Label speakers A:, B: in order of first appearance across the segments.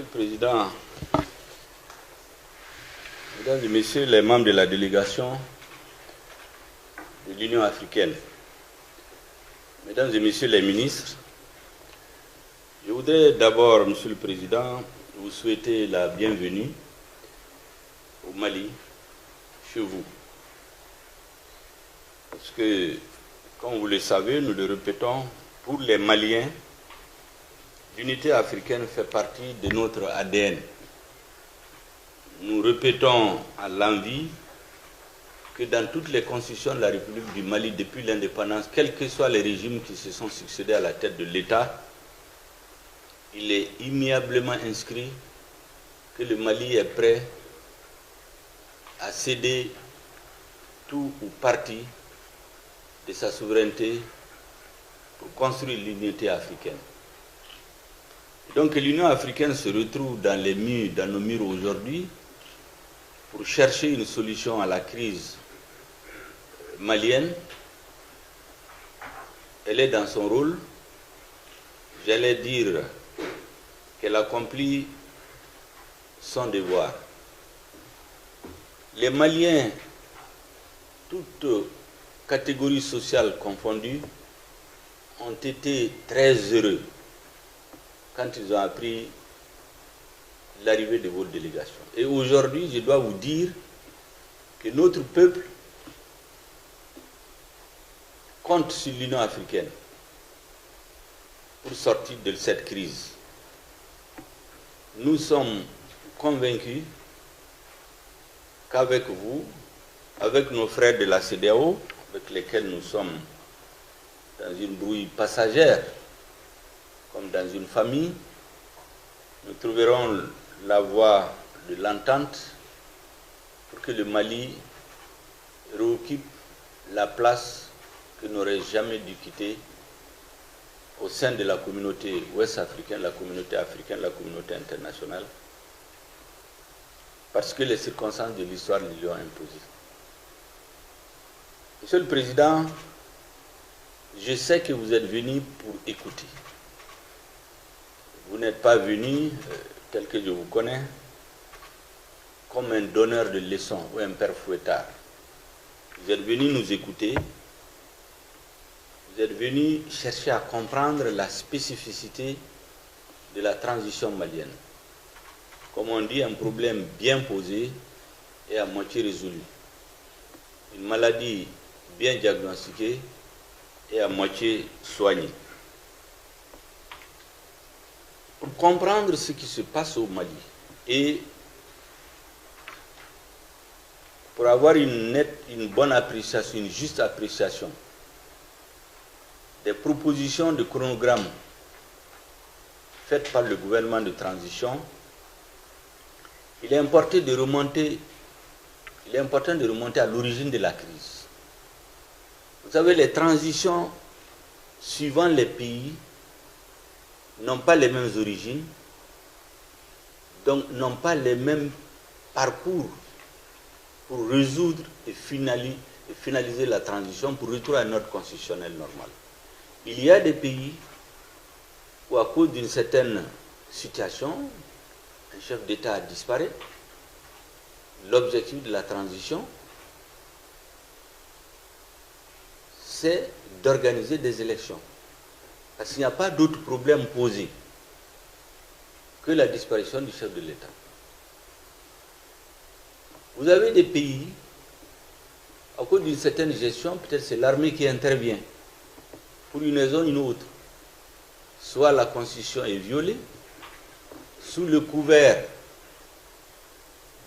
A: Monsieur le Président, Mesdames et Messieurs les membres de la délégation de l'Union africaine, Mesdames et Messieurs les ministres, je voudrais d'abord, Monsieur le Président, vous souhaiter la bienvenue au Mali, chez vous. Parce que, comme vous le savez, nous le répétons, pour les Maliens, l'unité africaine fait partie de notre ADN. Nous répétons à l'envi que dans toutes les constitutions de la République du Mali, depuis l'indépendance, quels que soient les régimes qui se sont succédés à la tête de l'État, il est immuablement inscrit que le Mali est prêt à céder tout ou partie de sa souveraineté pour construire l'unité africaine. Donc l'Union africaine se retrouve dans nos murs aujourd'hui pour chercher une solution à la crise malienne. Elle est dans son rôle, j'allais dire qu'elle accomplit son devoir. Les Maliens, toutes catégories sociales confondues, ont été très heureux quand ils ont appris l'arrivée de votre délégation. Et aujourd'hui, je dois vous dire que notre peuple compte sur l'Union africaine pour sortir de cette crise. Nous sommes convaincus qu'avec vous, avec nos frères de la CEDEAO, avec lesquels nous sommes dans une brouille passagère, comme dans une famille, nous trouverons la voie de l'entente pour que le Mali réoccupe la place que n'aurait jamais dû quitter au sein de la communauté ouest-africaine, la communauté africaine, la communauté internationale, parce que les circonstances de l'histoire lui ont imposé. Monsieur le Président, je sais que vous êtes venu pour écouter. Vous n'êtes pas venu, tel que je vous connais, comme un donneur de leçons ou un père fouettard. Vous êtes venu nous écouter. Vous êtes venu chercher à comprendre la spécificité de la transition malienne. Comme on dit, un problème bien posé et à moitié résolu. Une maladie bien diagnostiquée et à moitié soignée. Pour comprendre ce qui se passe au Mali et pour avoir une bonne appréciation, une juste appréciation des propositions de chronogramme faites par le gouvernement de transition, il est important de remonter à l'origine de la crise. Vous savez, les transitions suivant les pays n'ont pas les mêmes origines, donc n'ont pas les mêmes parcours pour résoudre et finaliser la transition pour retourner à un ordre constitutionnel normal. Il y a des pays où, à cause d'une certaine situation, un chef d'État a disparu. L'objectif de la transition, c'est d'organiser des élections. Parce qu'il n'y a pas d'autre problème posé que la disparition du chef de l'État. Vous avez des pays, à cause d'une certaine gestion, peut-être c'est l'armée qui intervient, pour une raison ou une autre. Soit la constitution est violée, sous le couvert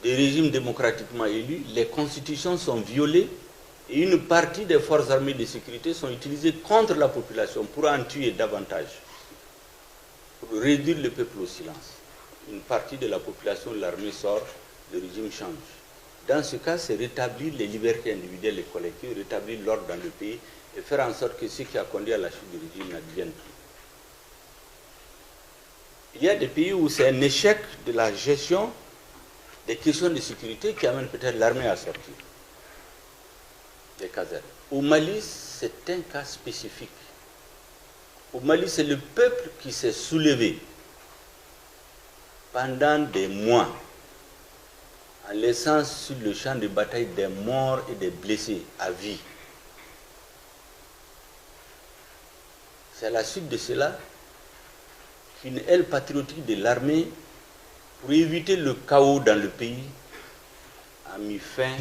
A: des régimes démocratiquement élus, les constitutions sont violées et une partie des forces armées de sécurité sont utilisées contre la population pour en tuer davantage, pour réduire le peuple au silence. Une partie de la population, l'armée sort, le régime change. Dans ce cas, c'est rétablir les libertés individuelles et collectives, rétablir l'ordre dans le pays et faire en sorte que ce qui a conduit à la chute du régime n'advienne plus. Il y a des pays où c'est un échec de la gestion des questions de sécurité qui amène peut-être l'armée à sortir des casernes. Au Mali, c'est un cas spécifique. Au Mali, c'est le peuple qui s'est soulevé pendant des mois, en laissant sur le champ de bataille des morts et des blessés à vie. C'est à la suite de cela qu'une aile patriotique de l'armée, pour éviter le chaos dans le pays, a mis fin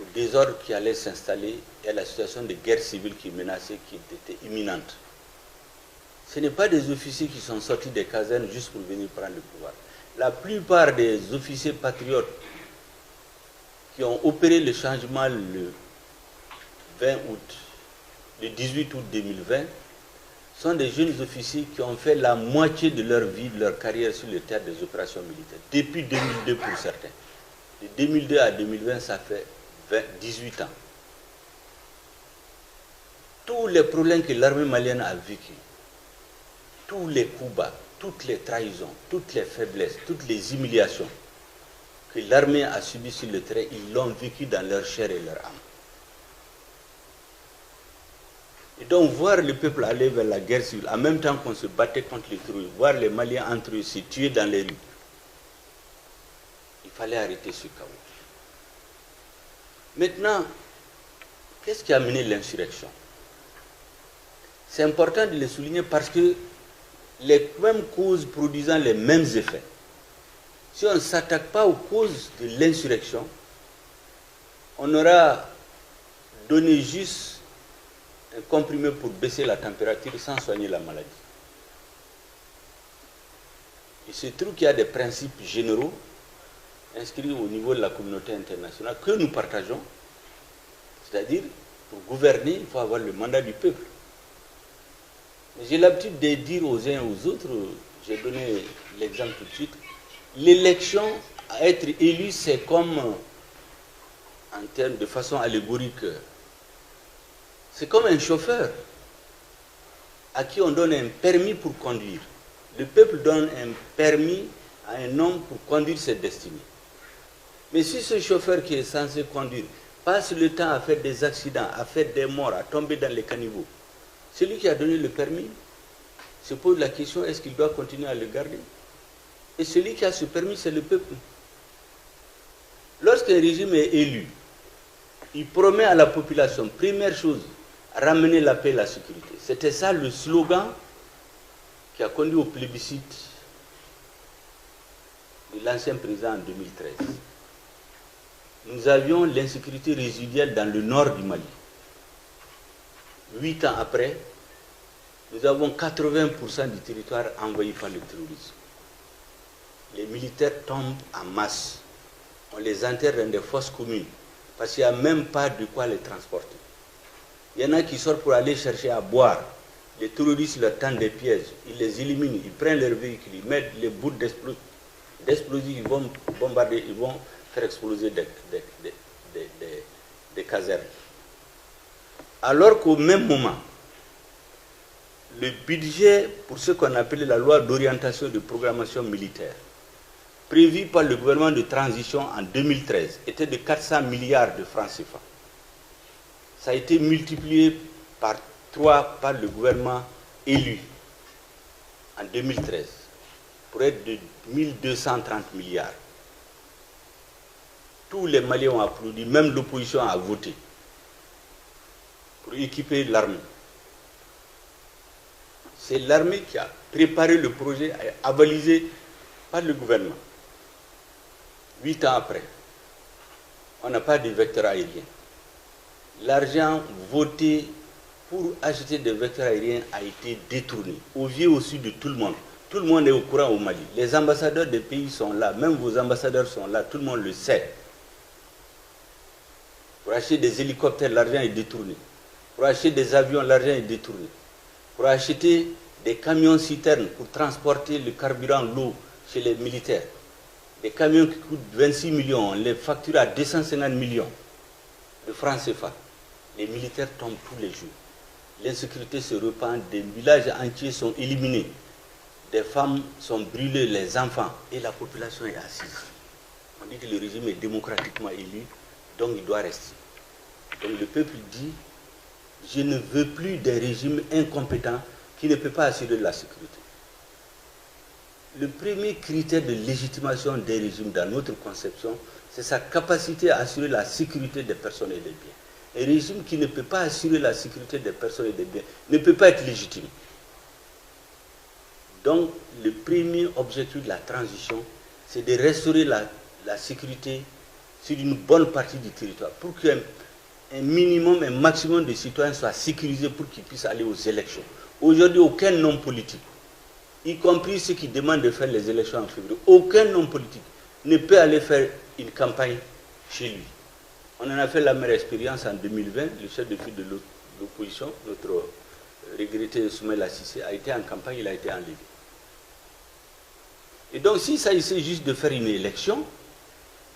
A: au désordre qui allait s'installer et à la situation de guerre civile qui menaçait, qui était imminente. Ce n'est pas des officiers qui sont sortis des casernes juste pour venir prendre le pouvoir. La plupart des officiers patriotes qui ont opéré le changement le 18 août 2020 sont des jeunes officiers qui ont fait la moitié de leur vie, de leur carrière sur le théâtre des opérations militaires. Depuis 2002 pour certains. De 2002 à 2020, ça fait 18 ans. Tous les problèmes que l'armée malienne a vécu, tous les coups bas, toutes les trahisons, toutes les faiblesses, toutes les humiliations que l'armée a subies sur le terrain, ils l'ont vécu dans leur chair et leur âme. Et donc voir le peuple aller vers la guerre civile, en même temps qu'on se battait contre les terroristes, voir les Maliens entre eux se tuer dans les rues, il fallait arrêter ce chaos. Maintenant, qu'est-ce qui a mené l'insurrection? C'est important de le souligner parce que les mêmes causes produisant les mêmes effets. Si on ne s'attaque pas aux causes de l'insurrection, on aura donné juste un comprimé pour baisser la température sans soigner la maladie. Il se trouve qu'il y a des principes généraux inscrits au niveau de la communauté internationale que nous partageons. C'est-à-dire, pour gouverner, il faut avoir le mandat du peuple. J'ai l'habitude de dire aux uns et aux autres, j'ai donné l'exemple tout de suite, l'élection à être élu, c'est comme, en termes de façon allégorique, c'est comme un chauffeur à qui on donne un permis pour conduire. Le peuple donne un permis à un homme pour conduire ses destinées. Mais si ce chauffeur qui est censé conduire passe le temps à faire des accidents, à faire des morts, à tomber dans les caniveaux, celui qui a donné le permis se pose la question, est-ce qu'il doit continuer à le garder? Et celui qui a ce permis, c'est le peuple. Lorsqu'un régime est élu, il promet à la population, première chose, ramener la paix et la sécurité. C'était ça le slogan qui a conduit au plébiscite de l'ancien président en 2013. Nous avions l'insécurité résiduelle dans le nord du Mali. 8 ans après, nous avons 80% du territoire envahi par le terrorisme. Les militaires tombent en masse. On les enterre dans des fosses communes parce qu'il n'y a même pas de quoi les transporter. Il y en a qui sortent pour aller chercher à boire. Les terroristes leur tendent des pièges. Ils les éliminent, ils prennent leurs véhicules, ils mettent les bouts d'explosifs, ils vont bombarder, ils vont faire exploser des casernes. Alors qu'au même moment, le budget pour ce qu'on appelait la loi d'orientation et de programmation militaire, prévu par le gouvernement de transition en 2013, était de 400 milliards de francs CFA. Ça a été multiplié par 3 par le gouvernement élu en 2013, pour être de 1230 milliards. Tous les Maliens ont applaudi, même l'opposition a voté pour équiper l'armée. C'est l'armée qui a préparé le projet, avalisé par le gouvernement. 8 ans après, on n'a pas de vecteur aérien. L'argent voté pour acheter des vecteurs aériens a été détourné, au vu au sud de tout le monde. Tout le monde est au courant au Mali. Les ambassadeurs des pays sont là, même vos ambassadeurs sont là, tout le monde le sait. Pour acheter des hélicoptères, l'argent est détourné. Pour acheter des avions, l'argent est détourné. Pour acheter des camions-citernes pour transporter le carburant, l'eau chez les militaires. Des camions qui coûtent 26 millions, on les facture à 250 millions de francs CFA. Les militaires tombent tous les jours. L'insécurité se répand, des villages entiers sont éliminés. Des femmes sont brûlées, les enfants, et la population est assise. On dit que le régime est démocratiquement élu, donc il doit rester. Donc le peuple dit, je ne veux plus d'un régime incompétent qui ne peut pas assurer la sécurité. le premier critère de légitimation des régimes dans notre conception, c'est sa capacité à assurer la sécurité des personnes et des biens. Un régime qui ne peut pas assurer la sécurité des personnes et des biens ne peut pas être légitime. Donc, le premier objectif de la transition, c'est de restaurer la sécurité sur une bonne partie du territoire, pour qu'un minimum, un maximum de citoyens soient sécurisés pour qu'ils puissent aller aux élections. Aujourd'hui, aucun homme politique, y compris ceux qui demandent de faire les élections en février, aucun homme politique ne peut aller faire une campagne chez lui. On en a fait la meilleure expérience en 2020. Le chef de file de l'opposition, notre regretté Soumaïla Cissé, a été en campagne, il a été enlevé. Et donc, s'il s'agissait juste de faire une élection,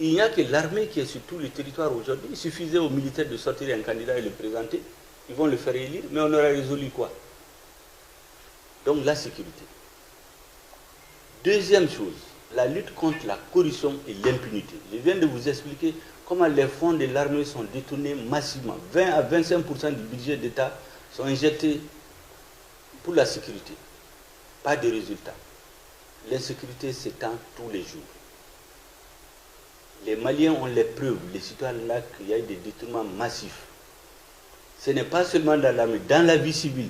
A: il n'y a que l'armée qui est sur tout le territoire aujourd'hui. Il suffisait aux militaires de sortir un candidat et le présenter. Ils vont le faire élire, mais on aura résolu quoi? Donc, la sécurité. Deuxième chose, la lutte contre la corruption et l'impunité. Je viens de vous expliquer comment les fonds de l'armée sont détournés massivement. 20 à 25% du budget d'État sont injectés pour la sécurité. Pas de résultat. L'insécurité s'étend tous les jours. Les Maliens ont les preuves, les citoyens là, qu'il y a eu des détournements massifs. Ce n'est pas seulement dans l'armée, dans la vie civile.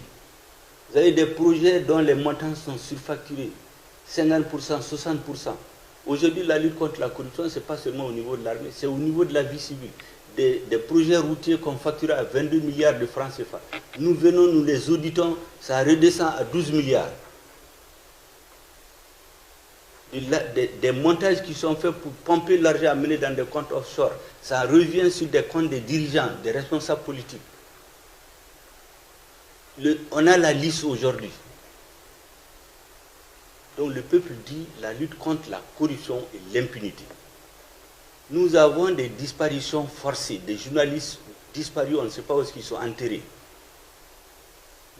A: Vous avez des projets dont les montants sont surfacturés. 50%, 60%. Aujourd'hui, la lutte contre la corruption, ce n'est pas seulement au niveau de l'armée, c'est au niveau de la vie civile. Des projets routiers qu'on facture à 22 milliards de francs CFA. Nous venons, nous les auditons, ça redescend à 12 milliards. Des montages qui sont faits pour pomper l'argent amené dans des comptes offshore, ça revient sur des comptes des dirigeants, des responsables politiques. On a la liste aujourd'hui. Donc le peuple dit la lutte contre la corruption et l'impunité. Nous avons des disparitions forcées, des journalistes disparus, on ne sait pas où ils sont enterrés.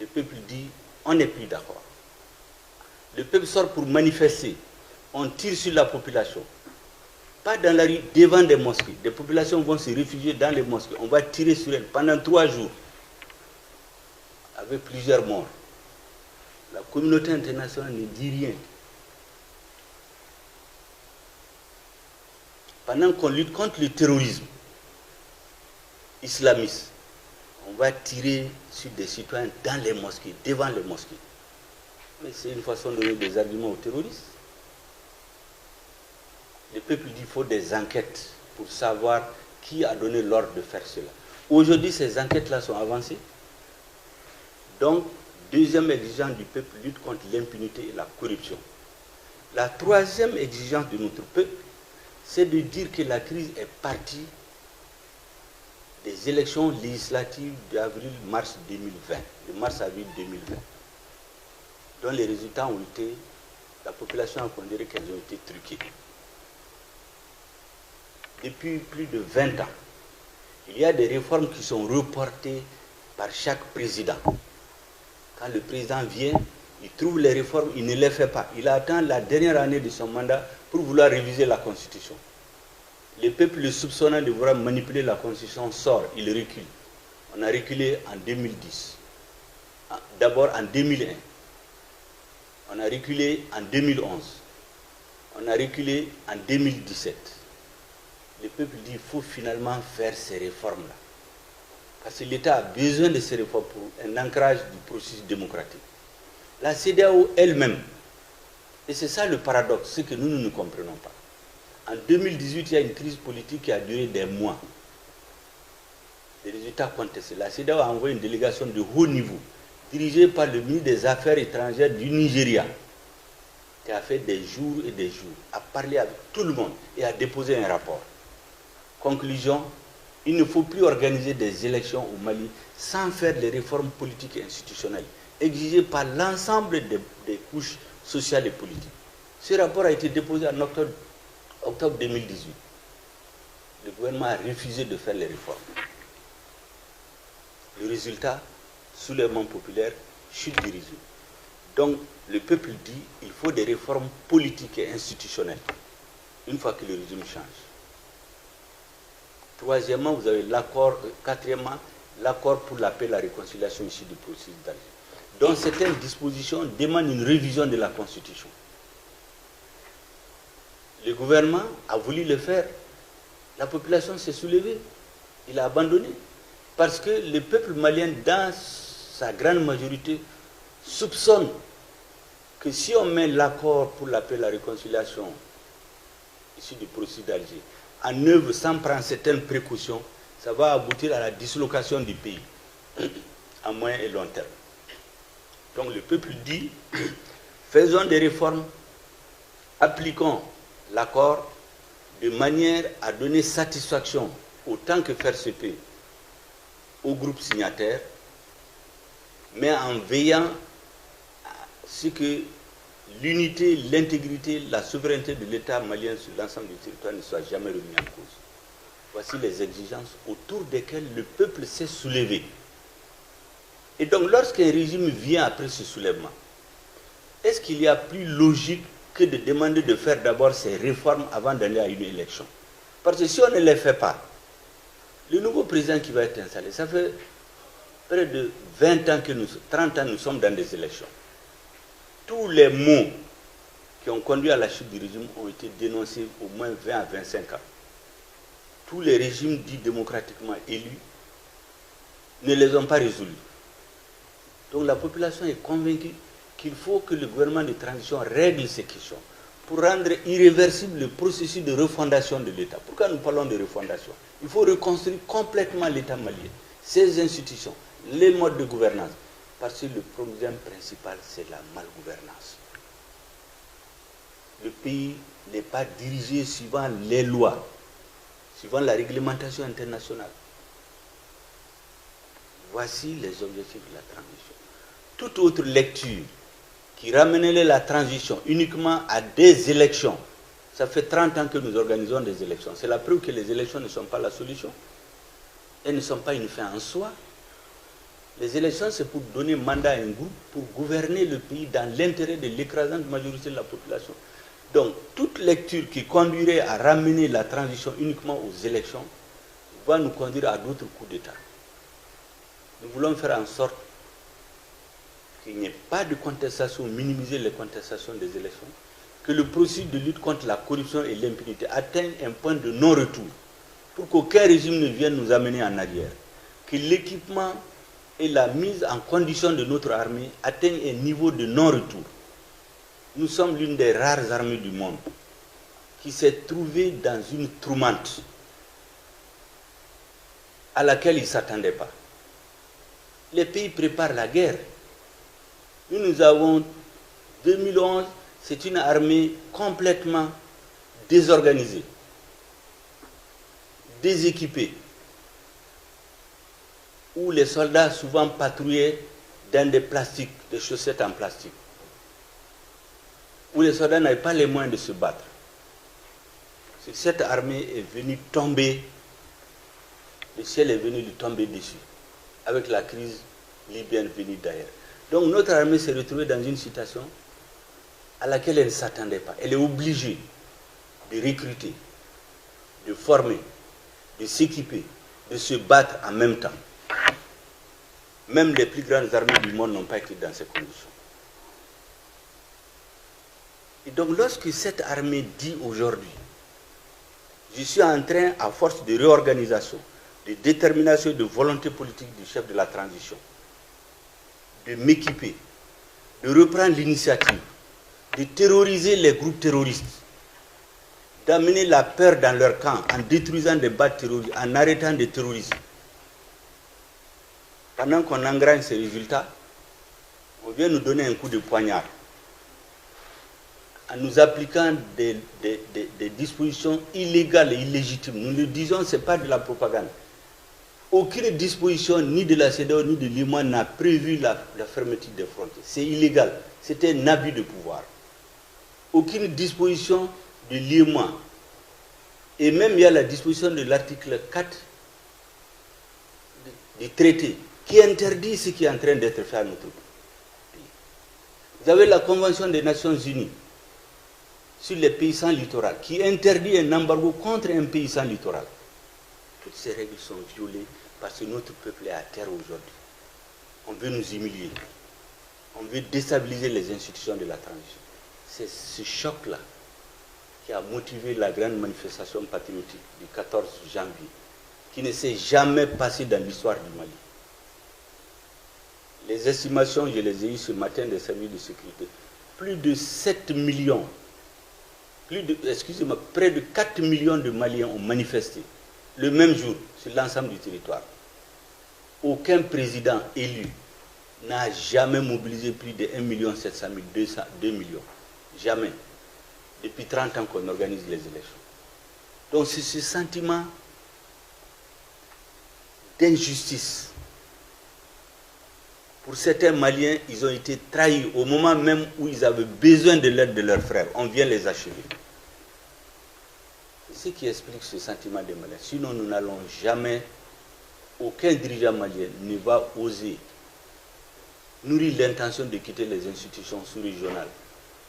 A: Le peuple dit on n'est plus d'accord. Le peuple sort pour manifester. On tire sur la population. Pas dans la rue, devant des mosquées. Des populations vont se réfugier dans les mosquées. On va tirer sur elles pendant 3 jours. Avec plusieurs morts. La communauté internationale ne dit rien. Pendant qu'on lutte contre le terrorisme islamiste, on va tirer sur des citoyens dans les mosquées, devant les mosquées. Mais c'est une façon de donner des arguments aux terroristes. Le peuple dit qu'il faut des enquêtes pour savoir qui a donné l'ordre de faire cela. Aujourd'hui, ces enquêtes-là sont avancées. Donc, deuxième exigence du peuple, lutte contre l'impunité et la corruption. La troisième exigence de notre peuple, c'est de dire que la crise est partie des élections législatives d'avril-mars 2020, de mars-avril 2020, dont les résultats ont été, la population a considéré qu'elles ont été truquées. Depuis plus de 20 ans, il y a des réformes qui sont reportées par chaque président. Quand le président vient, il trouve les réformes, il ne les fait pas. Il attend la dernière année de son mandat pour vouloir réviser la Constitution. Le peuple le soupçonnant de vouloir manipuler la Constitution sort, il recule. On a reculé en 2010. D'abord en 2001. On a reculé en 2011. On a reculé en 2017. Le peuple dit qu'il faut finalement faire ces réformes-là. Parce que l'État a besoin de ces réformes pour un ancrage du processus démocratique. La CEDEAO elle-même, et c'est ça le paradoxe, c'est que nous ne comprenons pas. En 2018, il y a une crise politique qui a duré des mois. Les résultats contestés. La CEDEAO a envoyé une délégation de haut niveau, dirigée par le ministre des Affaires étrangères du Nigeria, qui a fait des jours et des jours, a parlé avec tout le monde et a déposé un rapport. Conclusion, il ne faut plus organiser des élections au Mali sans faire les réformes politiques et institutionnelles exigées par l'ensemble des couches sociales et politiques. Ce rapport a été déposé en octobre 2018. Le gouvernement a refusé de faire les réformes. Le résultat, soulèvement populaire, chute du régime. Donc, le peuple dit qu'il faut des réformes politiques et institutionnelles une fois que le régime change. Troisièmement, vous avez l'accord. Quatrièmement, l'accord pour la paix et la réconciliation ici du processus d'Alger. Donc, certaines dispositions demandent une révision de la Constitution. Le gouvernement a voulu le faire. La population s'est soulevée. Il a abandonné. Parce que le peuple malien, dans sa grande majorité, soupçonne que si on met l'accord pour la paix et la réconciliation issu du processus d'Alger en œuvre sans prendre certaines précautions, ça va aboutir à la dislocation du pays à moyen et long terme. Donc le peuple dit, faisons des réformes, appliquons l'accord de manière à donner satisfaction autant que faire se peut au groupe signataire, mais en veillant à ce que l'unité, l'intégrité, la souveraineté de l'État malien sur l'ensemble du territoire ne soit jamais remis en cause. Voici les exigences autour desquelles le peuple s'est soulevé. Et donc, lorsqu'un régime vient après ce soulèvement, est-ce qu'il y a plus logique que de demander de faire d'abord ces réformes avant d'aller à une élection? Parce que si on ne les fait pas, le nouveau président qui va être installé, ça fait près de 20 ans, 30 ans, nous sommes dans des élections. Tous les maux qui ont conduit à la chute du régime ont été dénoncés au moins 20 à 25 ans. Tous les régimes dits démocratiquement élus ne les ont pas résolus. Donc la population est convaincue qu'il faut que le gouvernement de transition règle ces questions pour rendre irréversible le processus de refondation de l'État. Pourquoi nous parlons de refondation? Il faut reconstruire complètement l'État malien, ses institutions, les modes de gouvernance. Parce que le problème principal, c'est la malgouvernance. Le pays n'est pas dirigé suivant les lois, suivant la réglementation internationale. Voici les objectifs de la transition. Toute autre lecture qui ramenerait la transition uniquement à des élections, ça fait 30 ans que nous organisons des élections. C'est la preuve que les élections ne sont pas la solution. Elles ne sont pas une fin en soi. Les élections, c'est pour donner mandat à un groupe pour gouverner le pays dans l'intérêt de l'écrasante majorité de la population. Donc, toute lecture qui conduirait à ramener la transition uniquement aux élections va nous conduire à d'autres coups d'État. Nous voulons faire en sorte qu'il n'y ait pas de contestation, minimiser les contestations des élections, que le processus de lutte contre la corruption et l'impunité atteigne un point de non-retour, pour qu'aucun régime ne vienne nous amener en arrière, que l'équipement et la mise en condition de notre armée atteignent un niveau de non-retour. Nous sommes l'une des rares armées du monde qui s'est trouvée dans une tourmente à laquelle ils ne s'attendaient pas. Les pays préparent la guerre. Nous avons 2011, c'est une armée complètement désorganisée, déséquipée, où les soldats souvent patrouillaient dans des plastiques, des chaussettes en plastique, où les soldats n'avaient pas les moyens de se battre. Cette armée est venue tomber, le ciel est venu lui tomber dessus, avec la crise libyenne venue d'ailleurs. Donc notre armée s'est retrouvée dans une situation à laquelle elle ne s'attendait pas. Elle est obligée de recruter, de former, de s'équiper, de se battre en même temps. Même les plus grandes armées du monde n'ont pas été dans ces conditions. Et donc lorsque cette armée dit aujourd'hui, je suis en train, à force de réorganisation, de détermination et de volonté politique du chef de la transition, de m'équiper, de reprendre l'initiative, de terroriser les groupes terroristes, d'amener la peur dans leur camp en détruisant des bases terroristes, en arrêtant des terroristes. Pendant qu'on engrange ces résultats, on vient nous donner un coup de poignard en nous appliquant des dispositions illégales et illégitimes. Nous le disons, ce n'est pas de la propagande. Aucune disposition, ni de la CEDEAO, ni de l'UEMOA n'a prévu la fermeture des frontières. C'est illégal. C'était un abus de pouvoir. Aucune disposition de l'UEMOA. Et même il y a la disposition de l'article 4 du traité qui interdit ce qui est en train d'être fait à notre pays. Vous avez la Convention des Nations Unies sur les pays sans littoral qui interdit un embargo contre un pays sans littoral. Toutes ces règles sont violées parce que notre peuple est à terre aujourd'hui. On veut nous humilier. On veut déstabiliser les institutions de la transition. C'est ce choc-là qui a motivé la grande manifestation patriotique du 14 janvier, qui ne s'est jamais passée dans l'histoire du Mali. Les estimations, je les ai eues ce matin des services de sécurité. Plus de 7 millions, près de 4 millions de Maliens ont manifesté le même jour sur l'ensemble du territoire. Aucun président élu n'a jamais mobilisé plus de 1 700 000, 2 millions. Jamais. Depuis 30 ans qu'on organise les élections. Donc c'est ce sentiment d'injustice. Pour certains Maliens, ils ont été trahis au moment même où ils avaient besoin de l'aide de leurs frères. On vient les achever. C'est ce qui explique ce sentiment des Maliens. Sinon, nous n'allons jamais, aucun dirigeant malien ne va oser nourrir l'intention de quitter les institutions sous-régionales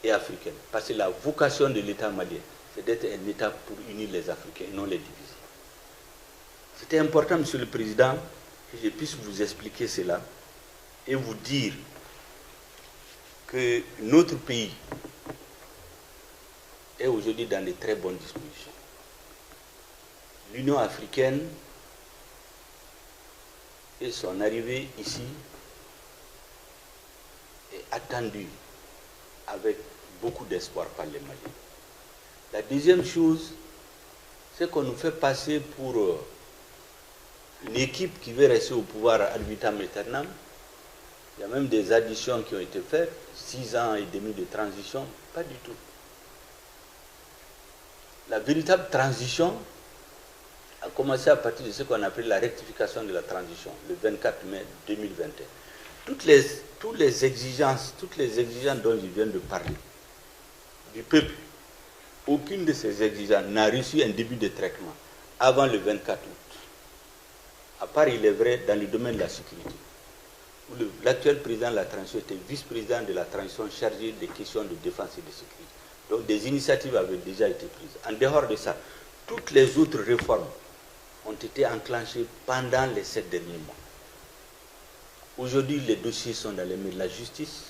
A: et africaines. Parce que la vocation de l'État malien, c'est d'être un État pour unir les Africains et non les diviser. C'était important, Monsieur le Président, que je puisse vous expliquer cela et vous dire que notre pays est aujourd'hui dans de très bonnes dispositions. L'Union africaine et son arrivée ici est attendue avec beaucoup d'espoir par les Maliens. La deuxième chose, c'est qu'on nous fait passer pour une équipe qui veut rester au pouvoir ad vitam aeternam. Il y a même des additions qui ont été faites, 6 ans et demi de transition, pas du tout. La véritable transition a commencé à partir de ce qu'on appelle la rectification de la transition, le 24 mai 2021. Toutes les exigences dont je viens de parler, du peuple, aucune de ces exigences n'a reçu un début de traitement avant le 24 août. À part, il est vrai, dans le domaine de la sécurité, où l'actuel président de la transition était vice-président de la transition chargé des questions de défense et de sécurité. Donc des initiatives avaient déjà été prises. En dehors de ça, toutes les autres réformes ont été enclenchées pendant les 7 derniers mois. Aujourd'hui, les dossiers sont dans les mains de la justice.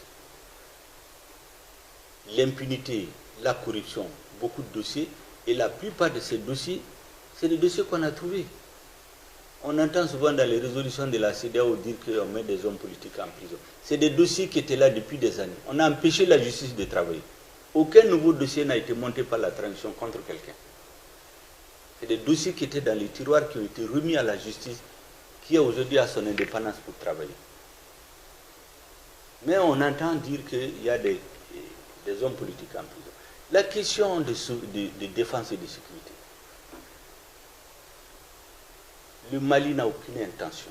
A: L'impunité, la corruption, beaucoup de dossiers. Et la plupart de ces dossiers, c'est des dossiers qu'on a trouvés. On entend souvent dans les résolutions de la CEDEAO dire qu'on met des hommes politiques en prison. C'est des dossiers qui étaient là depuis des années. On a empêché la justice de travailler. Aucun nouveau dossier n'a été monté par la transition contre quelqu'un. C'est des dossiers qui étaient dans les tiroirs, qui ont été remis à la justice, qui aujourd'hui a son indépendance pour travailler. Mais on entend dire qu'il y a des hommes politiques en prison. La question de défense et de sécurité. Le Mali n'a aucune intention,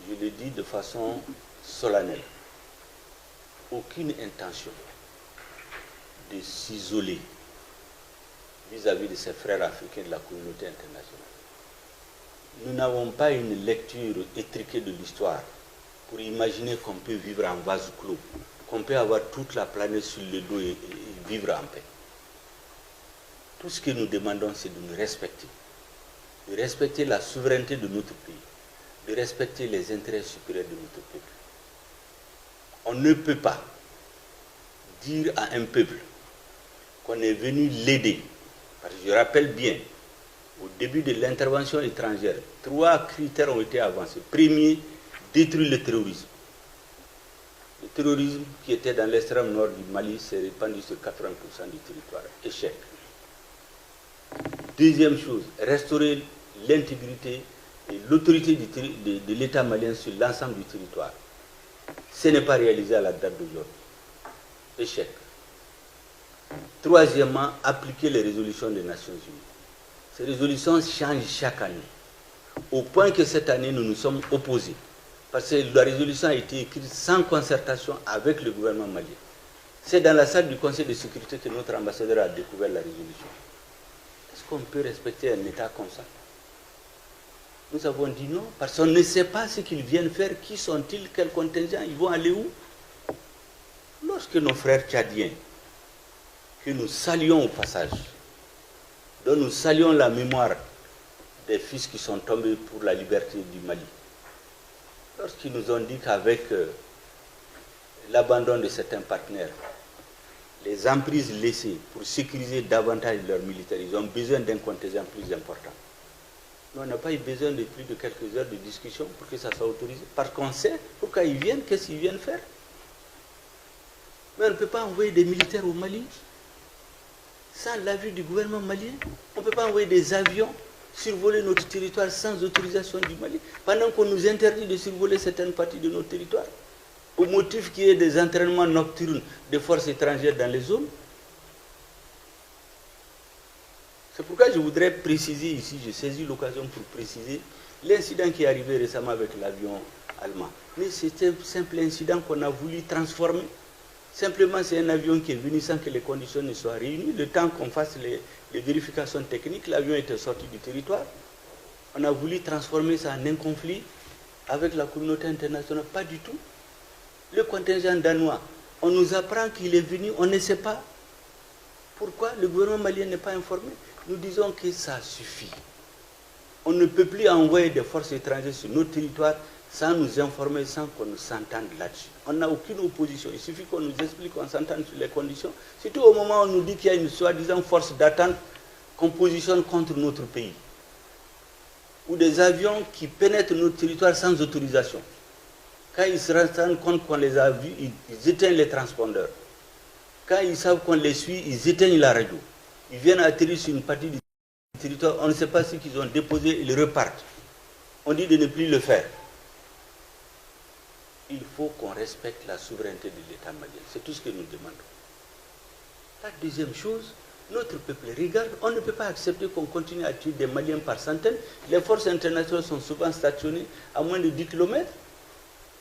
A: je le dis de façon solennelle, aucune intention de s'isoler vis-à-vis de ses frères africains de la communauté internationale. Nous n'avons pas une lecture étriquée de l'histoire pour imaginer qu'on peut vivre en vase clos, qu'on peut avoir toute la planète sur le dos et vivre en paix. Tout ce que nous demandons, c'est de nous respecter. De respecter la souveraineté de notre pays, de respecter les intérêts supérieurs de notre peuple. On ne peut pas dire à un peuple qu'on est venu l'aider. Parce que je rappelle bien, au début de l'intervention étrangère, 3 critères ont été avancés. Premier, détruire le terrorisme. Le terrorisme qui était dans l'extrême nord du Mali s'est répandu sur 80% du territoire. Échec. Deuxième chose, restaurer l'intégrité et l'autorité de l'État malien sur l'ensemble du territoire. Ce n'est pas réalisé à la date d'aujourd'hui. Échec. Troisièmement, appliquer les résolutions des Nations Unies. Ces résolutions changent chaque année. Au point que cette année, nous nous sommes opposés. Parce que la résolution a été écrite sans concertation avec le gouvernement malien. C'est dans la salle du Conseil de sécurité que notre ambassadeur a découvert la résolution. Est-ce qu'on peut respecter un État comme ça? Nous avons dit non, parce qu'on ne sait pas ce qu'ils viennent faire, qui sont-ils, quel contingent, ils vont aller où? Lorsque nos frères tchadiens, que nous saluons au passage, dont nous saluons la mémoire des fils qui sont tombés pour la liberté du Mali, lorsqu'ils nous ont dit qu'avec l'abandon de certains partenaires, les emprises laissées pour sécuriser davantage leurs militaires, ils ont besoin d'un contingent plus important. Nous, on n'a pas eu besoin de plus de quelques heures de discussion pour que ça soit autorisé. Parce qu'on sait pourquoi ils viennent, qu'est-ce qu'ils viennent faire. Mais on ne peut pas envoyer des militaires au Mali sans l'avis du gouvernement malien. On ne peut pas envoyer des avions survoler notre territoire sans autorisation du Mali, pendant qu'on nous interdit de survoler certaines parties de notre territoire, au motif qu'il y ait des entraînements nocturnes de forces étrangères dans les zones. C'est pourquoi je voudrais préciser ici, je saisis l'occasion pour préciser l'incident qui est arrivé récemment avec l'avion allemand. Mais c'est un simple incident qu'on a voulu transformer. Simplement, c'est un avion qui est venu sans que les conditions ne soient réunies. Le temps qu'on fasse les vérifications techniques, l'avion était sorti du territoire. On a voulu transformer ça en un conflit avec la communauté internationale. Pas du tout. Le contingent danois, on nous apprend qu'il est venu, on ne sait pas. Pourquoi le gouvernement malien n'est pas informé? Nous disons que ça suffit. On ne peut plus envoyer des forces étrangères sur notre territoire sans nous informer, sans qu'on nous s'entende là-dessus. On n'a aucune opposition. Il suffit qu'on nous explique, qu'on s'entende sur les conditions. Surtout au moment où on nous dit qu'il y a une soi-disant force d'attente qu'on positionne contre notre pays. Ou des avions qui pénètrent notre territoire sans autorisation. Quand ils se rendent compte qu'on les a vus, ils éteignent les transpondeurs. Quand ils savent qu'on les suit, ils éteignent la radio. Ils viennent atterrir sur une partie du territoire, on ne sait pas ce qu'ils ont déposé, ils repartent. On dit de ne plus le faire. Il faut qu'on respecte la souveraineté de l'État malien. C'est tout ce que nous demandons. La deuxième chose, notre peuple regarde, on ne peut pas accepter qu'on continue à tuer des Maliens par centaines. Les forces internationales sont souvent stationnées à moins de 10 km.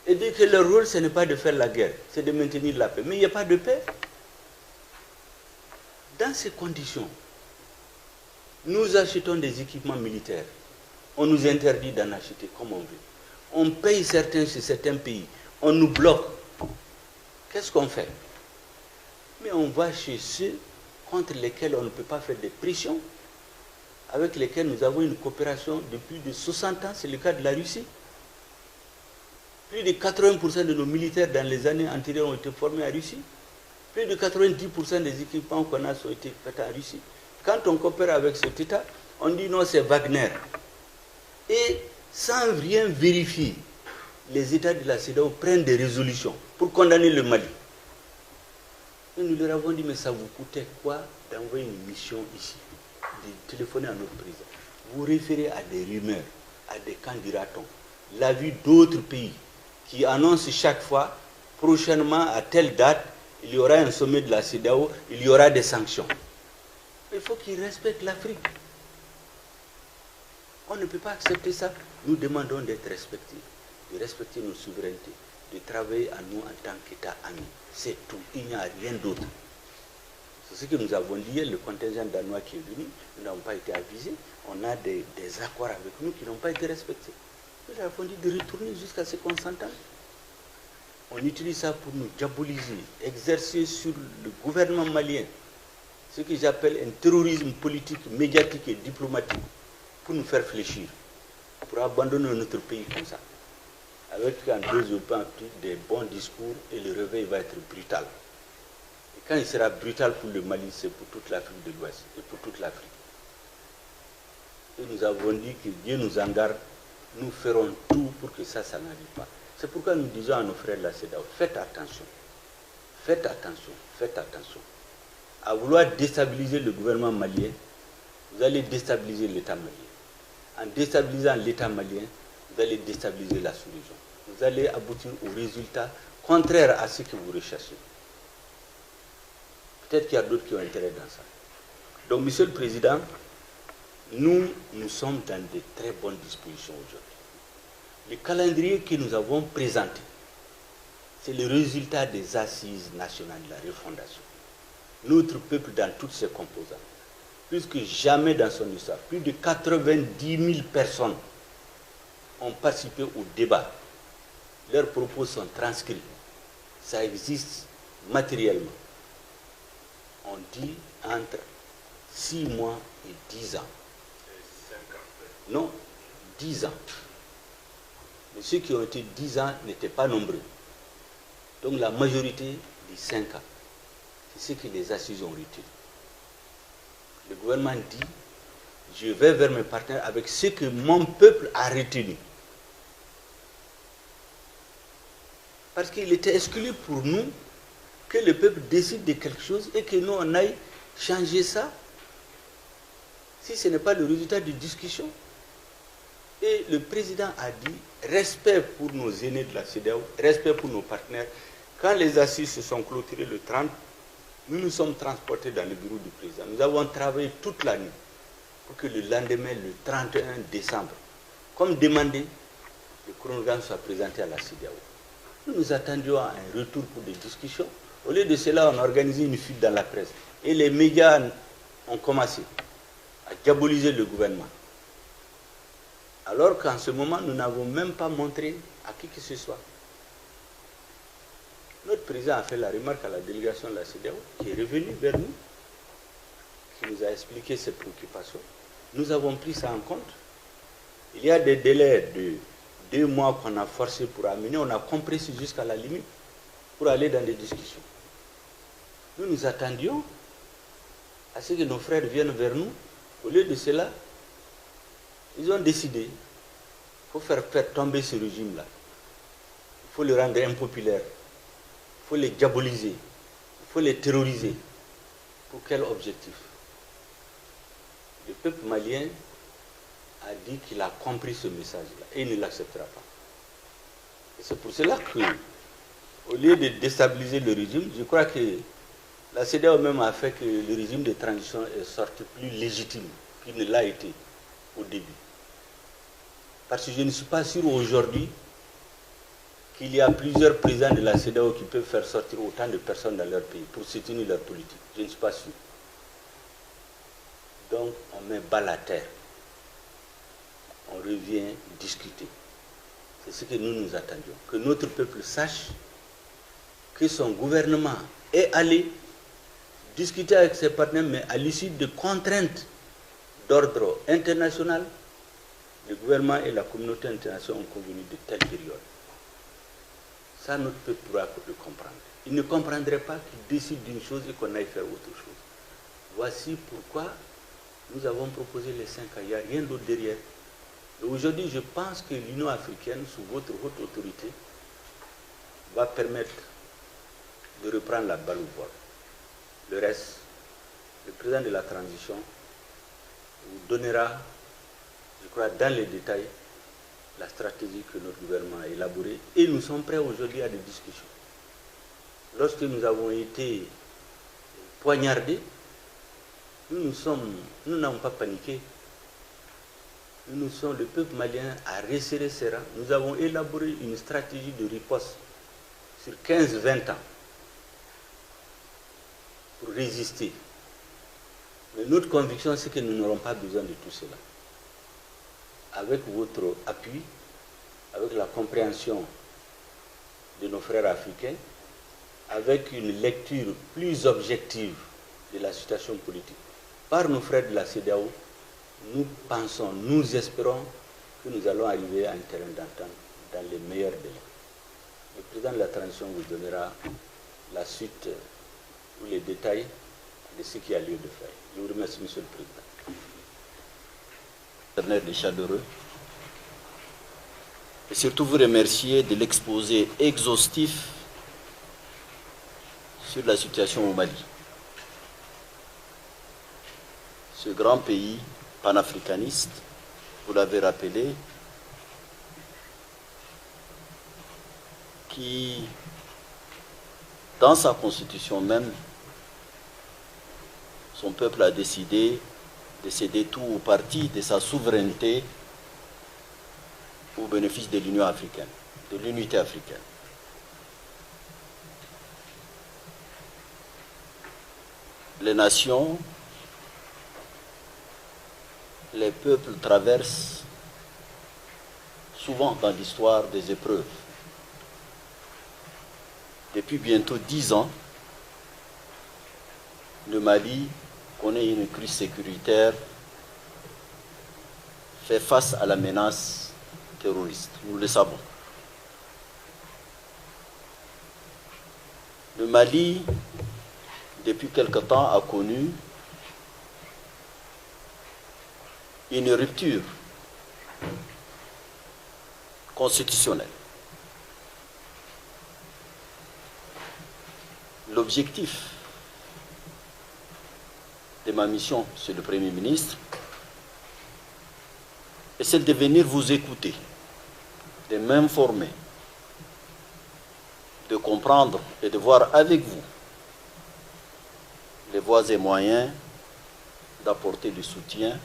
A: Et dire que leur rôle, ce n'est pas de faire la guerre, c'est de maintenir la paix. Mais il n'y a pas de paix. Dans ces conditions, nous achetons des équipements militaires. On nous interdit d'en acheter comme on veut. On paye certains chez certains pays. On nous bloque. Qu'est-ce qu'on fait? Mais on va chez ceux contre lesquels on ne peut pas faire des pressions, avec lesquels nous avons une coopération de plus de 60 ans. C'est le cas de la Russie. Plus de 80% de nos militaires dans les années antérieures ont été formés en Russie. Plus de 90% des équipements qu'on a ont été faits en Russie. Quand on coopère avec cet État, on dit non, c'est Wagner. Et sans rien vérifier, les États de la CEDEAO prennent des résolutions pour condamner le Mali. Et nous leur avons dit, mais ça vous coûtait quoi d'envoyer une mission ici, de téléphoner à notre président? Vous référez à des rumeurs, à des candidatons, l'avis d'autres pays qui annoncent chaque fois, prochainement à telle date, il y aura un sommet de la CEDEAO, il y aura des sanctions. Il faut qu'ils respectent l'Afrique. On ne peut pas accepter ça. Nous demandons d'être respectés, de respecter nos souverainetés, de travailler à nous en tant qu'État ami. C'est tout. Il n'y a rien d'autre. C'est ce que nous avons dit hier, le contingent danois qui est venu, nous n'avons pas été avisés. On a des accords avec nous qui n'ont pas été respectés. Nous avons dit de retourner jusqu'à ce qu'on s'entende. On utilise ça pour nous diaboliser, exercer sur le gouvernement malien ce que j'appelle un terrorisme politique, médiatique et diplomatique, pour nous faire fléchir, pour abandonner notre pays comme ça, avec en deuxième temps des bons discours, et le réveil va être brutal. Et quand il sera brutal pour le Mali, c'est pour toute l'Afrique de l'Ouest et pour toute l'Afrique. Et nous avons dit que Dieu nous en garde, nous ferons tout pour que ça n'arrive pas. C'est pourquoi nous disons à nos frères de la CEDEAO, faites attention, faites attention, faites attention. À vouloir déstabiliser le gouvernement malien, vous allez déstabiliser l'État malien. En déstabilisant l'État malien, vous allez déstabiliser la sous-région. Vous allez aboutir aux résultats contraires à ce que vous recherchez. Peut-être qu'il y a d'autres qui ont intérêt dans ça. Donc, Monsieur le Président, nous sommes dans de très bonnes dispositions aujourd'hui. Le calendrier que nous avons présenté, c'est le résultat des assises nationales de la refondation. Notre peuple dans toutes ses composantes, plus que jamais dans son histoire, plus de 90 000 personnes ont participé au débat. Leurs propos sont transcrits. Ça existe matériellement. On dit entre 6 mois et 10 ans. Non, 10 ans. Mais ceux qui ont été 10 ans n'étaient pas nombreux. Donc la majorité dit 5 ans. ce que les assises ont retenu. Le gouvernement dit, je vais vers mes partenaires avec ce que mon peuple a retenu. Parce qu'il était exclu pour nous que le peuple décide de quelque chose et que nous, on aille changer ça si ce n'est pas le résultat de discussion. Et le président a dit, respect pour nos aînés de la CEDEAO, respect pour nos partenaires. Quand les assises se sont clôturées le 30, nous nous sommes transportés dans le bureau du président. Nous avons travaillé toute la nuit pour que le lendemain, le 31 décembre, comme demandé, le chronogramme soit présenté à la CEDEAO. Nous nous attendions à un retour pour des discussions. Au lieu de cela, on a organisé une fuite dans la presse. Et les médias ont commencé à diaboliser le gouvernement. Alors qu'en ce moment, nous n'avons même pas montré à qui que ce soit. Notre président a fait la remarque à la délégation de la CEDEAO, qui est revenue vers nous, qui nous a expliqué ses préoccupations. Nous avons pris ça en compte. Il y a des délais de 2 mois qu'on a forcé pour amener, on a compressé jusqu'à la limite pour aller dans des discussions. Nous nous attendions à ce que nos frères viennent vers nous. Au lieu de cela, ils ont décidé qu'il faut faire tomber ce régime-là. Il faut le rendre impopulaire. Il faut les diaboliser. Il faut les terroriser. Pour quel objectif? Le peuple malien a dit qu'il a compris ce message-là et il ne l'acceptera pas. Et c'est pour cela que, au lieu de déstabiliser le régime, je crois que la CEDEAO même a fait que le régime de transition est sorti plus légitime qu'il ne l'a été au début. Parce que je ne suis pas sûr aujourd'hui qu'il y a plusieurs présidents de la CEDEAO qui peuvent faire sortir autant de personnes dans leur pays pour soutenir leur politique. Je ne suis pas sûr. Donc, on met bas à terre. On revient discuter. C'est ce que nous attendions. Que notre peuple sache que son gouvernement est allé discuter avec ses partenaires, mais à l'issue de contraintes d'ordre international, le gouvernement et la communauté internationale ont convenu de telles périodes. Ça, notre peuple pourra le comprendre. Il ne comprendrait pas qu'il décide d'une chose et qu'on aille faire autre chose. Voici pourquoi nous avons proposé les 5 ans. Il n'y a rien d'autre derrière. Et aujourd'hui, je pense que l'Union africaine, sous votre haute autorité, va permettre de reprendre la balle au vol. Le reste, le président de la transition vous donnera, je crois, dans les détails, la stratégie que notre gouvernement a élaborée. Et nous sommes prêts aujourd'hui à des discussions. Lorsque nous avons été poignardés, nous n'avons pas paniqué. Le peuple malien a resserré ses rangs. Nous avons élaboré une stratégie de riposte sur 15-20 ans pour résister. Mais notre conviction, c'est que nous n'aurons pas besoin de tout cela. Avec votre appui, avec la compréhension de nos frères africains, avec une lecture plus objective de la situation politique, par nos frères de la CEDEAO, nous pensons, nous espérons que nous allons arriver à un terrain d'entente dans les meilleurs délais. Le président de la transition vous donnera la suite ou les détails de ce qui a lieu de faire. Je vous remercie, Monsieur le Président.
B: Des chaleureux. Et surtout vous remercier de l'exposé exhaustif sur la situation au Mali. Ce grand pays panafricaniste, vous l'avez rappelé, qui, dans sa constitution même, son peuple a décidé de céder tout ou partie de sa souveraineté au bénéfice de l'Union africaine, de l'unité africaine. Les nations, les peuples traversent souvent dans l'histoire des épreuves. Depuis bientôt 10 ans, le Mali connaît une crise sécuritaire, fait face à la menace terroriste, nous le savons. Le Mali, depuis quelque temps, a connu une rupture constitutionnelle. L'objectif de ma mission, Monsieur le Premier ministre, c'est de venir vous écouter, de m'informer, de comprendre et de voir avec vous les voies et moyens d'apporter le soutien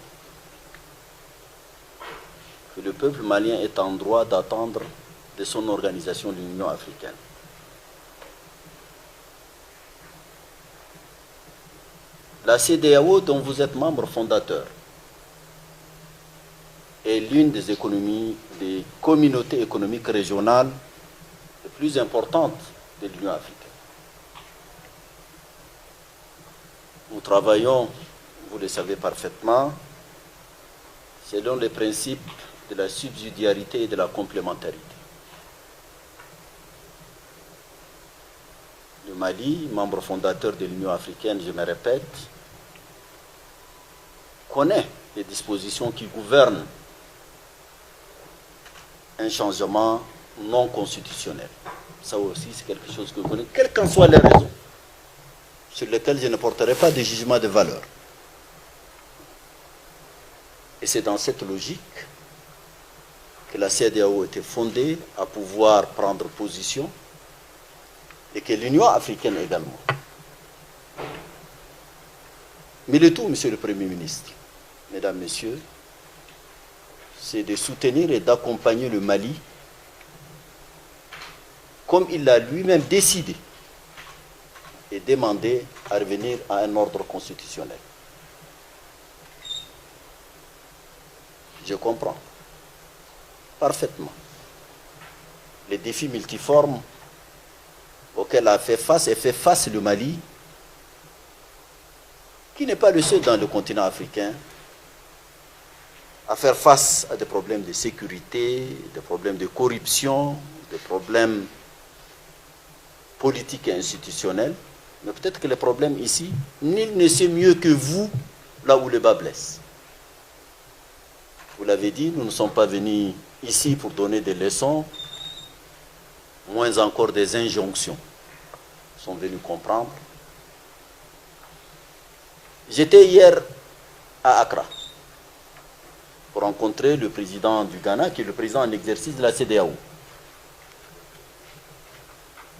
B: que le peuple malien est en droit d'attendre de son organisation de l'Union africaine. La CEDEAO, dont vous êtes membre fondateur, est l'une des communautés économiques régionales les plus importantes de l'Union africaine. Nous travaillons, vous le savez parfaitement, selon les principes de la subsidiarité et de la complémentarité. Le Mali, membre fondateur de l'Union africaine, je me répète, connaît les dispositions qui gouvernent un changement non constitutionnel. Ça aussi, c'est quelque chose que vous connaissez, quelles qu'en soient les raisons, sur lesquelles je ne porterai pas de jugement de valeur. Et c'est dans cette logique que la CEDEAO était fondée à pouvoir prendre position et que l'Union africaine également. Mais le tout, Monsieur le Premier ministre, Mesdames, Messieurs, c'est de soutenir et d'accompagner le Mali comme il l'a lui-même décidé et demandé à revenir à un ordre constitutionnel. Je comprends parfaitement les défis multiformes auxquels a fait face et fait face le Mali, qui n'est pas le seul dans le continent africain à faire face à des problèmes de sécurité, des problèmes de corruption, des problèmes politiques et institutionnels. Mais peut-être que les problèmes ici, nul ne sait mieux que vous là où le bas blesse. Vous l'avez dit, nous ne sommes pas venus ici pour donner des leçons, moins encore des injonctions. Nous sommes venus comprendre. J'étais hier à Accra pour rencontrer le président du Ghana, qui est le président en exercice de la CEDEAO.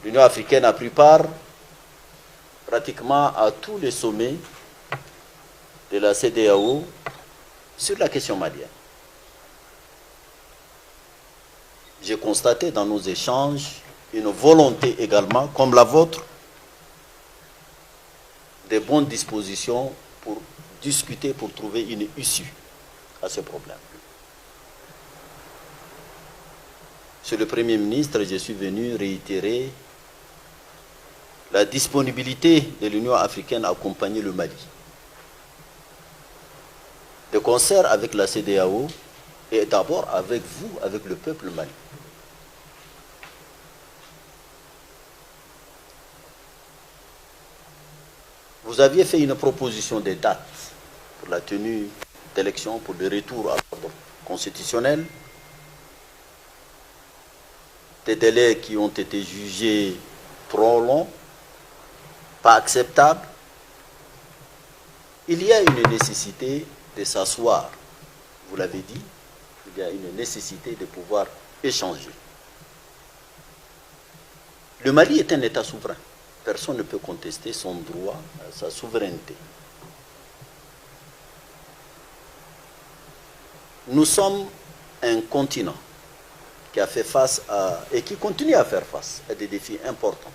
B: L'Union africaine a pris part pratiquement à tous les sommets de la CEDEAO sur la question malienne. J'ai constaté dans nos échanges une volonté également, comme la vôtre, de bonnes dispositions pour discuter, pour trouver une issue à ce problème. Monsieur le Premier ministre, je suis venu réitérer la disponibilité de l'Union africaine à accompagner le Mali. De concert avec la CEDEAO et d'abord avec vous, avec le peuple malien. Vous aviez fait une proposition de date pour la tenue d'élections, pour le retour à l'ordre constitutionnel. Des délais qui ont été jugés trop longs, pas acceptables. Il y a une nécessité de s'asseoir, vous l'avez dit, il y a une nécessité de pouvoir échanger. Le Mali est un État souverain. Personne ne peut contester son droit à sa souveraineté. Nous sommes un continent qui a fait face à, et qui continue à faire face à des défis importants.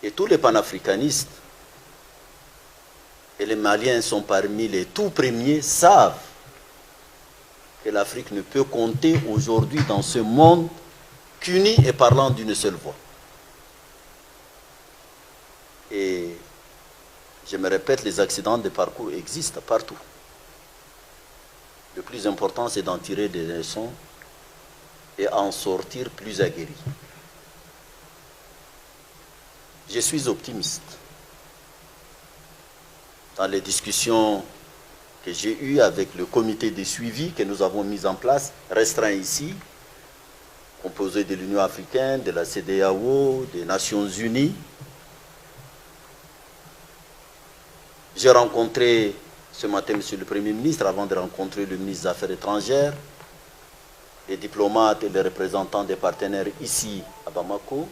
B: Et tous les panafricanistes, et les Maliens sont parmi les tout premiers, savent que l'Afrique ne peut compter aujourd'hui dans ce monde qu'unis et parlant d'une seule voix. Et je me répète, les accidents de parcours existent partout. Le plus important, c'est d'en tirer des leçons et en sortir plus aguerris. je suis optimiste. Dans les discussions que j'ai eues avec le comité de suivi que nous avons mis en place, restreint ici, composé de l'Union africaine, de la CEDEAO, des Nations unies. J'ai rencontré ce matin Monsieur le Premier ministre avant de rencontrer le ministre des Affaires étrangères, les diplomates et les représentants des partenaires ici à Bamako.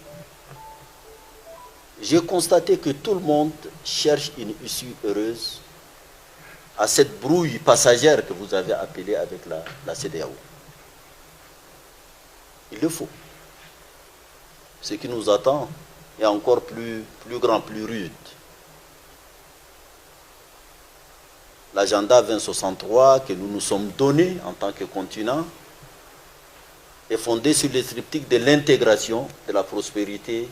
B: J'ai constaté que tout le monde cherche une issue heureuse à cette brouille passagère que vous avez appelée avec la CEDEAO. Il le faut. Ce qui nous attend est encore plus grand, plus rude. L'agenda 2063 que nous nous sommes donné en tant que continent est fondé sur les triptyques de l'intégration, de la prospérité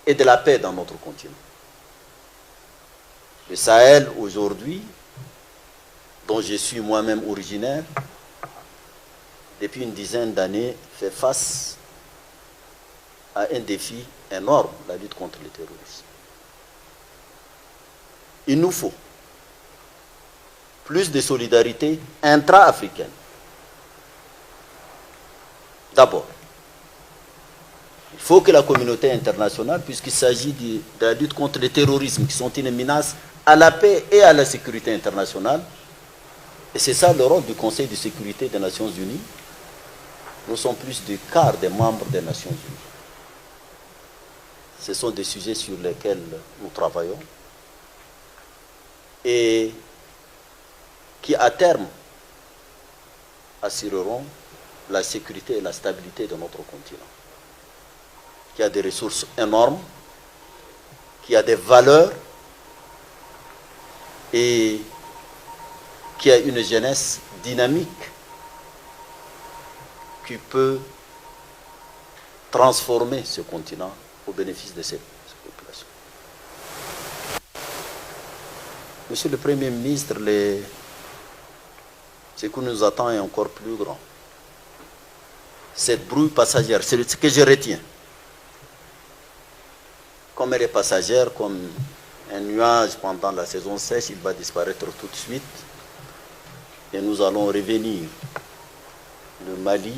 B: et de la paix dans notre continent. Le Sahel aujourd'hui, dont je suis moi-même originaire, depuis une dizaine d'années, fait face à un défi énorme, la lutte contre le terrorisme. Il nous faut plus de solidarité intra-africaine. D'abord, il faut que la communauté internationale, puisqu'il s'agit de la lutte contre le terrorisme, qui sont une menace à la paix et à la sécurité internationale, et c'est ça le rôle du Conseil de sécurité des Nations Unies. Nous sommes plus du quart des membres des Nations Unies. Ce sont des sujets sur lesquels nous travaillons et qui, à terme, assureront la sécurité et la stabilité de notre continent, qui a des ressources énormes, qui a des valeurs et qui a une jeunesse dynamique qui peut transformer ce continent au bénéfice de cette population. Monsieur le Premier ministre, ce qui nous attend est encore plus grand. Cette brouille passagère, c'est ce que je retiens. Comme elle est passagère, comme un nuage pendant la saison sèche, il va disparaître tout de suite. Et nous allons revenir. Le Mali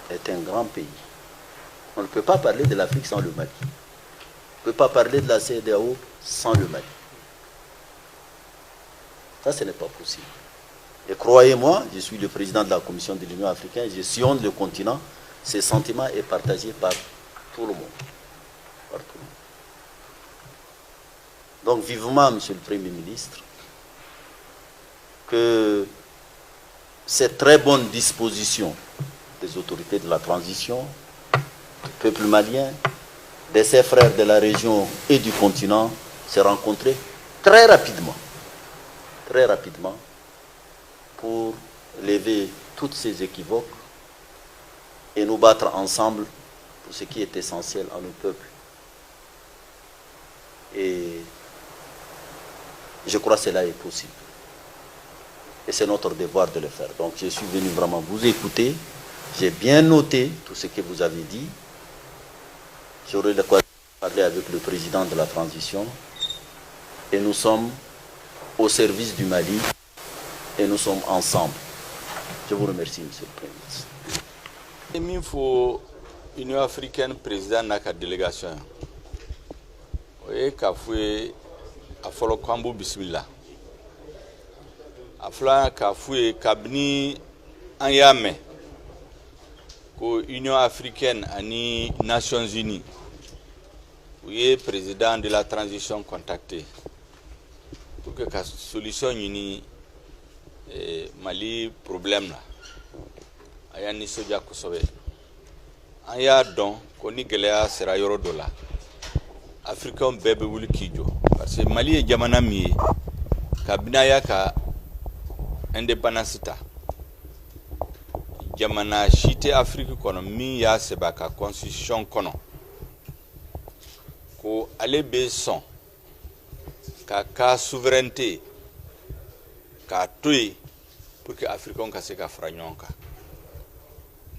B: est un grand pays. On ne peut pas parler de l'Afrique sans le Mali. On ne peut pas parler de la CEDEAO sans le Mali. Ça, ce n'est pas possible. Et croyez-moi, je suis le président de la Commission de l'Union africaine, je sillonne le continent, ce sentiment est partagé par tout le monde. Par tout le monde. Donc, vivement, Monsieur le Premier ministre, que cette très bonne disposition des autorités de la transition, du peuple malien, de ses frères de la région et du continent, se rencontrer très rapidement, pour lever toutes ces équivoques et nous battre ensemble pour ce qui est essentiel à nos peuples. Et je crois que cela est possible. Et c'est notre devoir de le faire. Donc je suis venu vraiment vous écouter. J'ai bien noté tout ce que vous avez dit. J'aurai l'occasion de parler avec le président de la transition. Et nous sommes au service du Mali. Et nous sommes ensemble. Je vous remercie, Monsieur le Premier ministre.
A: Il faut l'Union africaine, président de la délégation. Oui, Kafoué, Afolo Kwambu Bismillah. Afla Kafoué, Kabni Anyame, ko Union africaine et Nations unies. Oui, président de la transition contacté. Pour que la solution unie Mali problème là. Aya ni soja kosobe. Aya don koni gelea sera yoro dola. Africain bebe wuli kijo. Parce que Mali est jamana mi kabina ya ka indépendance ta. Jamana shite Afrique kono mi ya seba ka constitution kono. Ko ale be son ka souveraineté ka toy pour que Africain ka se ka franyonka.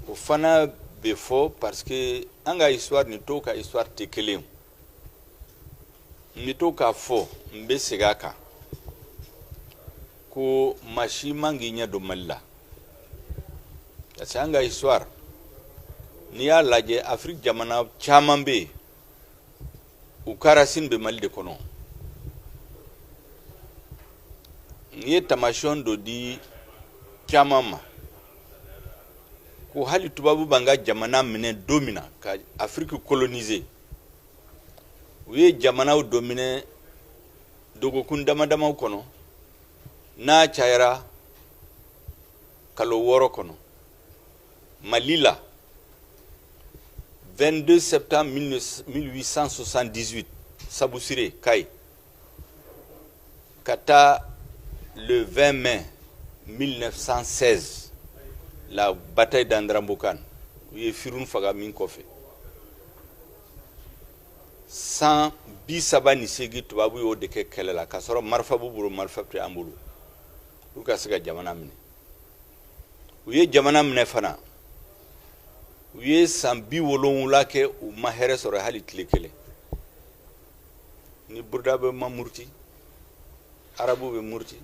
A: Au fana be fo parce que anga histoire ni to ka histoire te kelen ni to ka fo mbe segaka ko mashi mangi nya do malla anga histoire ni ya laje Afrique jamana chaman be u karasin be malde kono ni tamashon do di chamama ko hali tubabu banga jamana mine domina ka Afrique colonisée uye jamana u domine dogo kun dama dama kono na chayra kalo woro kono Malila 22 septembre 1878 Sabusire Kai Kata le 20 mai 1916 la bataille d'Andrambokan uye firun faga min kofe sans bisaba ni segi tubabu yo deke kelela kasoro marfa buburo marfa pre ambulu duka siga jamana mine uye jamana mine fana uye sambi wolonwula ke u mahere soro hali tilekele ni burda be mamurti arabu be murti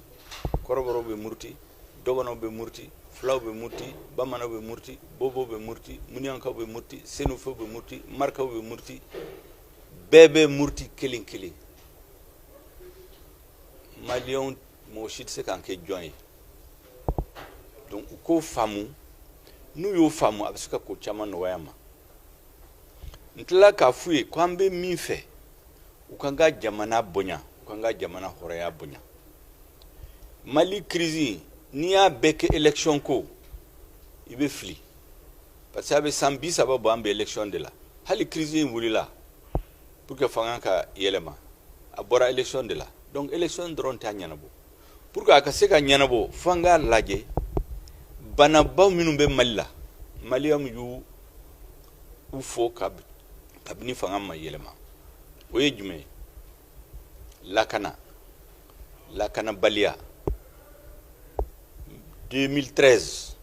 A: koroboro be murti dogono be murti flaw be murti bamana be murti bobo be murti munyanka be murti senufo be murti marka be murti bebe murti killing malion mo shit se kan ke join donc ko famu nu yo famu abisuka ko chama no wayama ntla ka fuye kwambe minfe ukanga jamana bonya ukanga jamana horaya bonya Mali crise ni a beke élection ko ibe fli parce que abe sambi sababu ambe élection de la hali crise wulila pour que fanga ka yelema abora élection de la donc élection dron ta nyanabo pour que aka seka nyanabo fanga laje bana ba minumbe malla maliam yu ufo kabni fanga ma yelema oye jume lakana balia 2013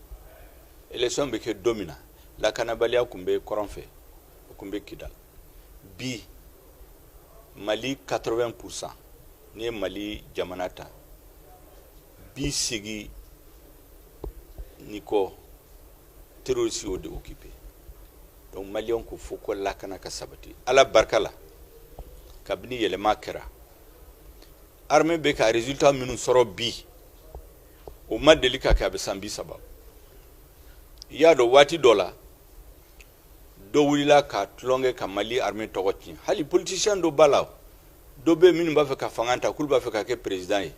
A: élection be ke domina lakana balia kumbe koronfe kumbe kidal bi Mali 80% ni Mali jamanata bi sigi niko terroriste o de occupé donc malion ko foko lakana ka sabati ala barkala kabni yele makera armée be ka résultat minu soro bi o madelika ka be sambi sabab ya do wati dola do wulila ka tlonge ka Mali armée togoti hali politicien do balaw do be min ba fe ka fanganta kul ba fe ka ke président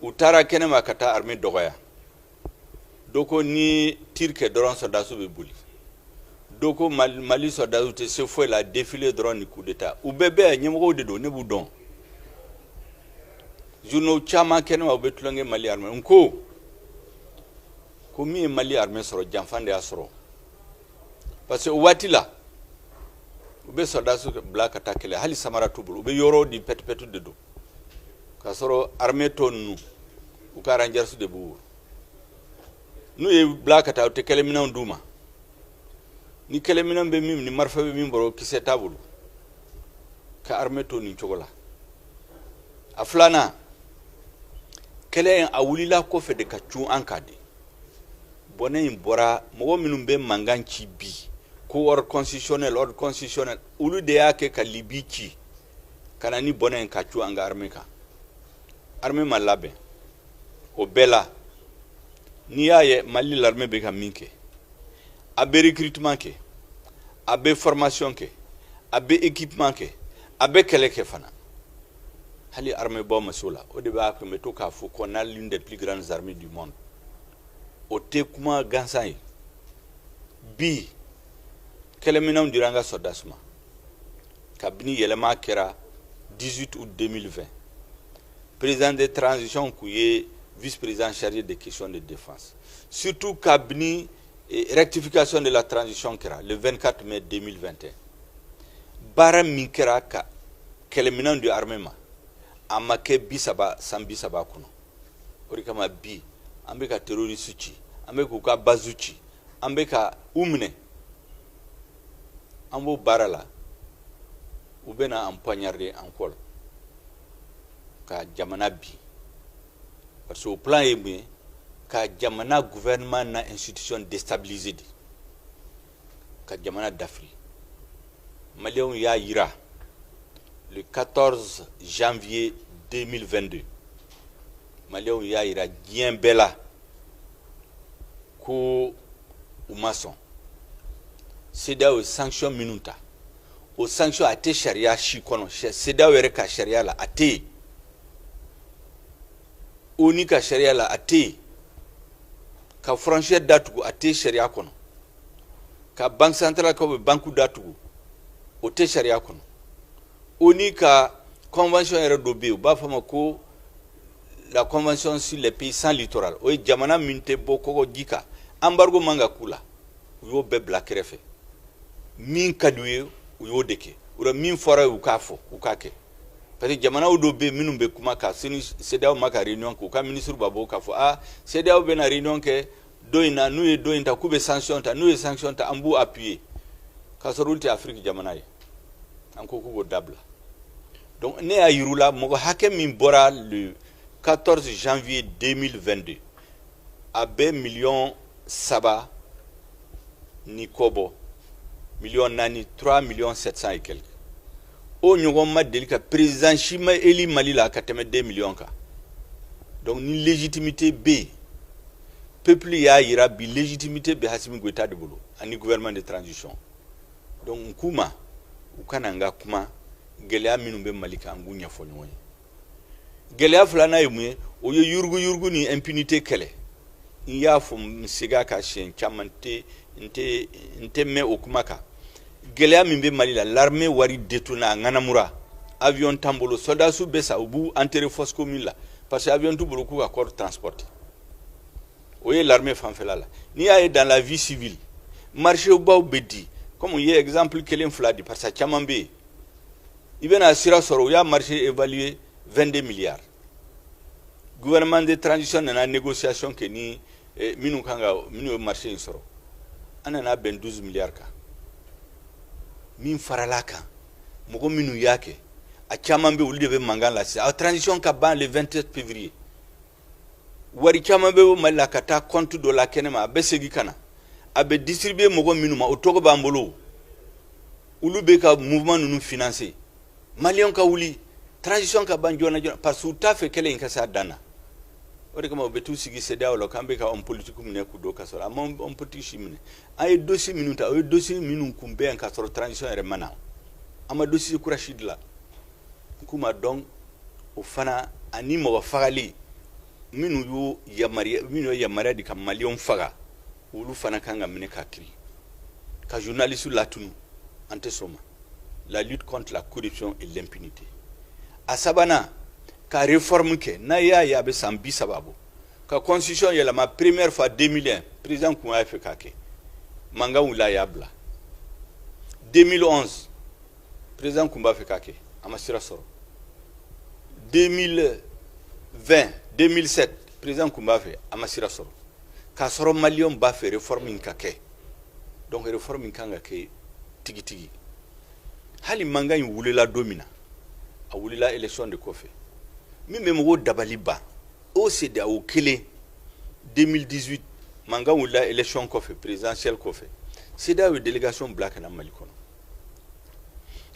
A: utara kene makata armée dogoya doko ni tirke dron sodasu be buli doko Mali sodasu te se foi la défilé dron ni coup d'état ou bébé nyemo de do ne budon juno chama kene ma be tlonge Mali armée nko ko mi Mali armée soro jamfande asoro parce que watila ube sodasu black attack le hali samara tubul ube yoro di petu de do kasoro armée tonu u ka ranger su de bu nu e black attack te kelemina nduma ni kelemina be mim ni marfa be mim boro ki setabulu ka armée tonu chogola aflana kele a wulila ko fe de kachu ankade bonen bora mo minum be manganci bi ko ordre constitutionnel ulu de yake ka libici kana ni bonen kachu anga armée malabe o bela ni yaye Mali l'armée be ka minke abe recrutement ke abe formation ke abe équipement ke abe kele ke fana hali armée bo masula o de ba ko meto ka fu qu'on a l'une des plus grandes armées du monde o te kuma gansai bi keleminam duranga sodasma kabini yelema kera 18 août 2020 président de transition kouye vice-président chargé des questions de défense surtout kabini rectification de la transition kera le 24 mai 2021 bara minkera ka keleminam du armement amake bisaba sambisaba kuno orikama bi ambeka terroriste ci ambeka ka bazuci ambeka umne an b'o baara la u bɛna an poignarder en col ka jamana bi parce que au plan ye mun ye ka jamana gouvernement na institution déstabilisée de ka jamana dafiri Maliens y'a yira le 14 janvier 2022 Maliens y'a yira diɲɛ bɛɛ la ko u ma sɔn CEDEAO ye sanction minnu ta o sanction a tɛ sariya si kɔnɔ CEDEAO yɛrɛ ka sariya la a tɛ yen ONU ka sariya la a tɛ yen ka frontière datugu a tɛ sariya kɔnɔ ka banque centrale ka banque datugu o tɛ sariya kɔnɔ ONU ka convention yɛrɛ dɔ bɛ yen u b'a fɔ ma ko la convention sur les pays sans littoral o ye jamana min tɛ bɔ kɔgɔji kan embargo man ka k'u la u y'o bɛɛ bila kɛrɛfɛ min ka d'u ye u y'o de kɛ o la min fɔra u k'a fɔ u k'a kɛ parce que jamanaw dɔ bɛ yen minnu bɛ kuma kan CEDEAO ma ka réunion kɛ u ka ministre b'a bɔ k'a fɔ CEDEAO bɛna réunion kɛ dɔ in na n'u ye dɔ in ta k'u bɛ sanction ta n'u ye sanction ta an b'u appuyer k'a sɔrɔ olu tɛ Afrique jamana ye an ko k'u b'o dabila donc ne y'a yir'u la mɔgɔ hakɛ min bɔra le 14 janvier 2022 a bɛ $3 ni kɔ bɔ $4 3,700,000 et quelques o ɲɔgɔn ma deli ka président si ma élu Mali la ka tɛmɛ 2 millions kan donc ni légitimité bɛ yen peuple y'a yira bi légitimité bɛ Assimi Goïta de bolo ani gouvernement de transition donc n k'u ma u kana n ka kuma gɛlɛya minnu bɛ Mali kan an k'u ɲɛfɔ ɲɔgɔn ye gɛlɛya filanan ye mun ye o ye yurugu ni impunité kɛlɛ n y'a fɔ n segin a kan siɲɛ caman n tɛ mɛn o kuma kan gɛlɛya min bɛ Mali la l'armée wari détourné a ŋanamura avion t'an bolo soldats bɛ sa u b'u enterrer fosse commune la parce que avion t'u bolo k'u ka corps transporter o ye l'armée fanfɛla la n'i y'a ye dans la vie civile marché baw bɛ di comme u ye exemple kelen fila di parce que caman bɛ yen i bɛna sira sɔrɔ u y'a marché évalué 22 milliards gouvernement de transition nana négociation kɛ ni minnu ye marché in sɔrɔ an nana bɛn 12 milliards kan min farala kan mɔgɔ minnu y'a kɛ a caman bɛ olu de bɛ mankan la sisan a transition ka ban le 27 février wari caman bɛ Mali la ka taa compte dɔ la kɛnɛma a bɛ segin ka na a bɛ distribuer mɔgɔ minnu ma o tɔgɔ b'an bolo olu bɛ ka mouvement ninnu financer Maliens ka wuli transition ka ban joona joona parce que u t'a fɛ kɛlɛ in ka s'a dan na o de kama u bɛ t'u sigi CEDEAO la k'an bɛ ka homme politique minɛ k'u don ka sɔrɔ a ma homme politique si minɛ an ye dossier minnu ta o ye dossier minnu kunbɛn ka sɔrɔ transition yɛrɛ ma na an ma dossier kura si dilan n k'u ma dɔn o fana ani mɔgɔ fagali minnu ye yamaruya di ka Maliens faga olu fana kan ka minɛ ka kiri ka journaliste latunu an tɛ sɔn ma la lutte contre la corruption et l'impunité a sabanan ka réforme kɛ n'a y'a ye a bɛ san 30 bɔ ka constitution yɛlɛma première fois 2001 président kun y'a fɛ k'a kɛ mankan wulila a y'a bila 2011 président kun b'a fɛ k'a kɛ a ma sira sɔrɔ 2020 2007 président kun b'a fɛ a ma sira sɔrɔ k'a sɔrɔ Maliens b'a fɛ réforme in ka kɛ donc réforme in kan ka kɛ tigitigi hali mankan in wulila don min na a wulila élection de kɔfɛ min bɛ mɔgɔw dabali ban o CEDEAO kelen 2018 mankan wulila élection kɔfɛ présidentielle kɔfɛ CEDEAO ye délégation bila ka na Mali kɔnɔ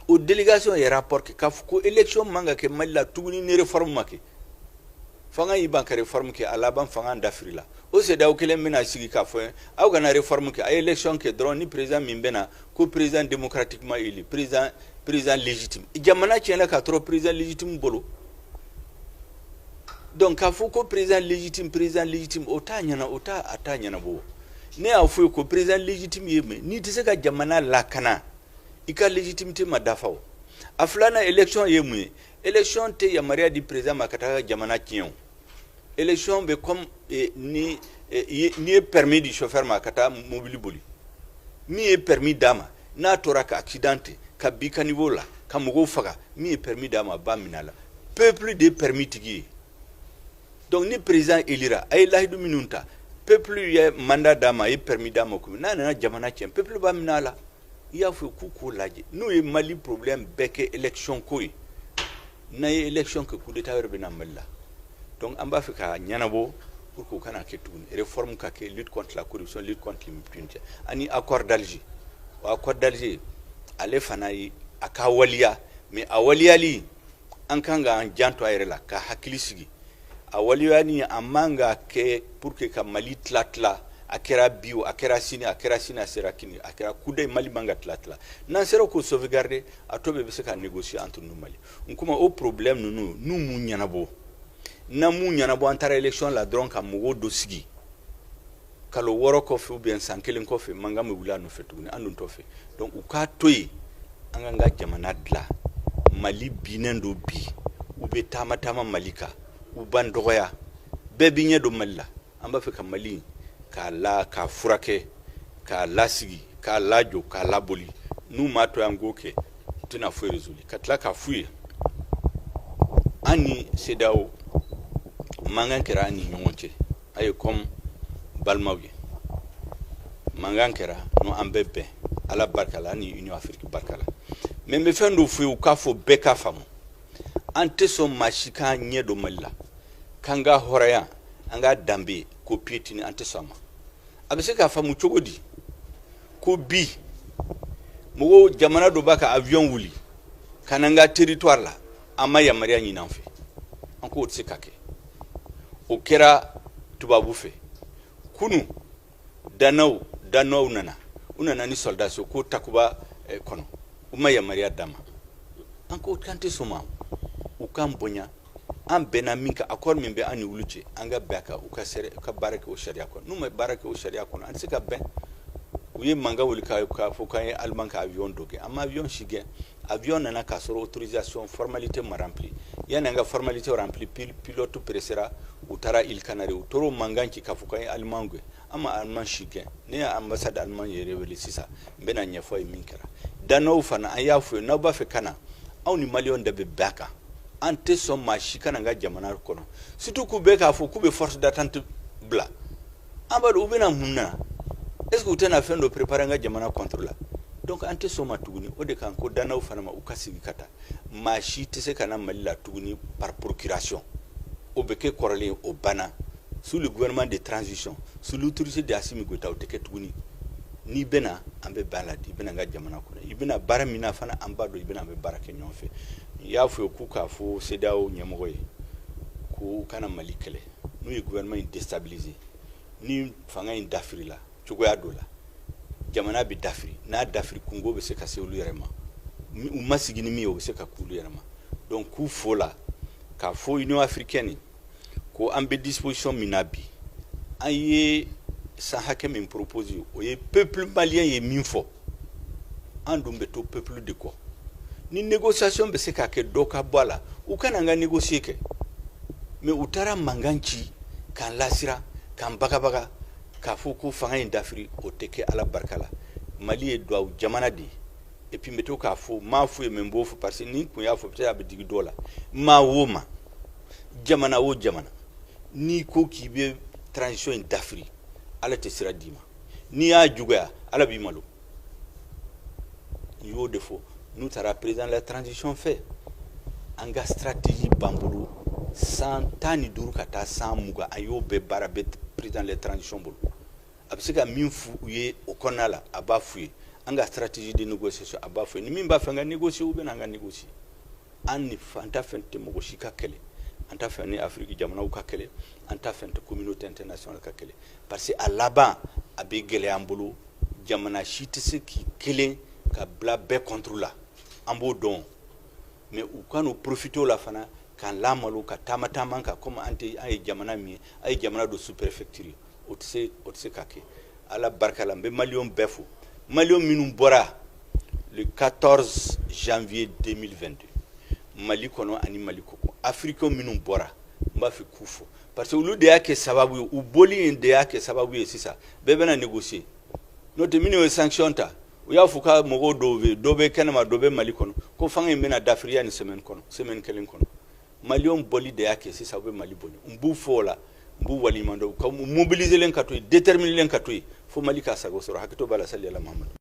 A: o délégation ye rapport kɛ k'a fɔ ko élection man ka kɛ Mali la tuguni ni réforme ma kɛ fanga y'i ban ka réforme kɛ a laban fanga dafiri la o CEDEAO kelen bɛna sigi k'a fɔ aw kana réforme kɛ a ye élection kɛ dɔrɔn ni président min bɛna ko président démocratiquement élu président légitime jamana tiɲɛna ka tɔrɔ président légitime bolo donc k'a fɔ ko président légitime o t'a ɲɛnabɔ ne y'a fɔ ko président légitime ye min n'i tɛ se ka jamana lakana i ka légitimité ma dafa o a filanan élection ye mun ye élection tɛ yamaruya di président ma ka taa jamana tiɲɛ o élection bɛ comme ni ye permis di chauffeur ma ka taa mobili boli min ye permis d'a ma n'a tora ka accidente ka bi ka niveau la ka mɔgɔw faga min ye permis d'a ma ba minɛ a la peuple de permis tigi ye donc ni président élira a ye lahidu minnu ta peuple ye mandat d'a ma a ye permis d'a ma n'a nana jamana tiɲɛ peuple b'a minɛ a la il y a fait coucou là. Nous et Mali problème bec élection quoi. Na élection que coup d'état urbain Mali. Donc en bas fait qu'à Nyanabo pour qu'on ait une réforme qui lutte contre la corruption, lutte contre l'impunité. Ani accord d'Alger. Accord d'Alger. Ale fanayi aka waliya mais a waliyali an kanga an janto ayre la ka hakili sigi a waliyani amanga ke pour que ka Mali tlatla akera bio akera sini asera kini akera kude Mali manga tlatla nan sero ko sauvegarder a tobe be se ka négocier entre nous Mali nkuma au problème nous munyana bo na munyana bo antara élection la dron ka mugo do sigi kalo woro ko fe ou bien sankelen ko fe manga me wula no fetuni andun to fe donc u ka toyi anganga jamana dla Mali binendo bi u be tama malika u bandoya be binye do malla amba fe ka Mali ka la ka furake ka lasigi ka lajo ka laboli nu mato yangoke tuna fo rezuli katla ka fuye ani sedao mangan kera ani nyonche ay comme balmawi mangan kera no ambebe ala barkala ni Union Afrique barkala mais me fendo fu u kafo beka famu ante so mashika nyedo malla kanga horaya anga dambe ko pietini ante sama abese ka famu chogodi ko bi mo jamana do baka avion wuli kananga territoire la amaya maria ni nanfe anko tsikake o kera tubabu fe kunu danau unana ni soldat so ko takuba kono umaya maria dama anko kante soma ukambonya ambena minka akor mimbe ani uluche anga baka ukasere ka barake o sharia kono numa barake o sharia kono ansika ben uye manga wuli ka fokaye alman ka avion doke amma avion shige avion nana ka soro autorisation formalité ma rempli yana nga formalité rempli pilote presera utara il canari utoro manganki ka fokaye almangwe ama alman shige ne ambassade alman yere weli sisa bena nyefo e minkara dano fana ayafu na ba fe kana au ni malion de beka ante so ma shikana nga jamana kono surtout ku beka fo ku be force d'attente bla ambado ubena munna est-ce que vous avez fait de préparer un jamana contre là donc ante so ma tuguni o de kan ko dana fana ma ukasigi kata ma shi tese kana malila tuguni par procuration o beke korale o bana sous le gouvernement de transition sous l'autorité de Assimi Goïta o teke tuguni ni bena ambe baladi bena nga jamana kono ibena bara mina fana ambado ibena ambe bara kenyon fe ya fo ku ka fo CEDEAO nyemogoy ku kana malikele nous le gouvernement est déstabilisé ni fanga in dafri la chugoya dola jamana bi dafri na dafri kungo be se ka se olu yerema u masigini mi o be se ka kulu yerema donc ku fola ka fo Union africaine ko ambe disposition minabi aye sa hake me propose o ye peuple malien ye minfo andumbe to peuple de ko ni négociation be se ka ke doka bwala u kana nga négocier ke mais utara manganchi kan lasira kan bagabaga ka foko fanga indafri o teke ala barkala Mali e doa jamana di et puis meto ka fo ma fo e membo fo parce ni ko ya fo peut-être abdi dola ma woma jamana wo jamana ni ko ki be transition indafri ala te sira dima ni a juga ala bi malo yo defo nous tara président la transition fait anga stratégie bambulu sans tani duru kata sans muga ayo be barabe président la transition bulu absika minfu uye okonala abafuye anga stratégie de négociation abafuye ni mimba fanga négocier ou bien anga négocier anni fanta fente mo shika kele anta fani Afrique jamana u kakele anta fente communauté internationale kakele parce que à là-bas abegele ambulu jamana shitise ki kele ka bla be contre la ambo don mais ou quand nous profitons la fana kan lamalo ka tamatama ka comme anti ay jamana mi ay jamana do sous-préfecture otse kake ala barkala be malion befu malion minum bora le 14 janvier 2022 Mali kono ani Mali koko africain minum bora mba fi kufo parce que lu de yake sababu u boli de yake sababu sisa bebe na négocier note mini sanction ta u ya fuka mogo dobe kanama dobe Mali kono ko fanga mena d'Afrique ni semaine kelen kono malion boli de yake sisa be Mali boli mbu fola mbu wali mando ko mobiliser len katoy déterminer len katoy fo Mali ka sago soro hakito bala sallallahu alaihi wa sallam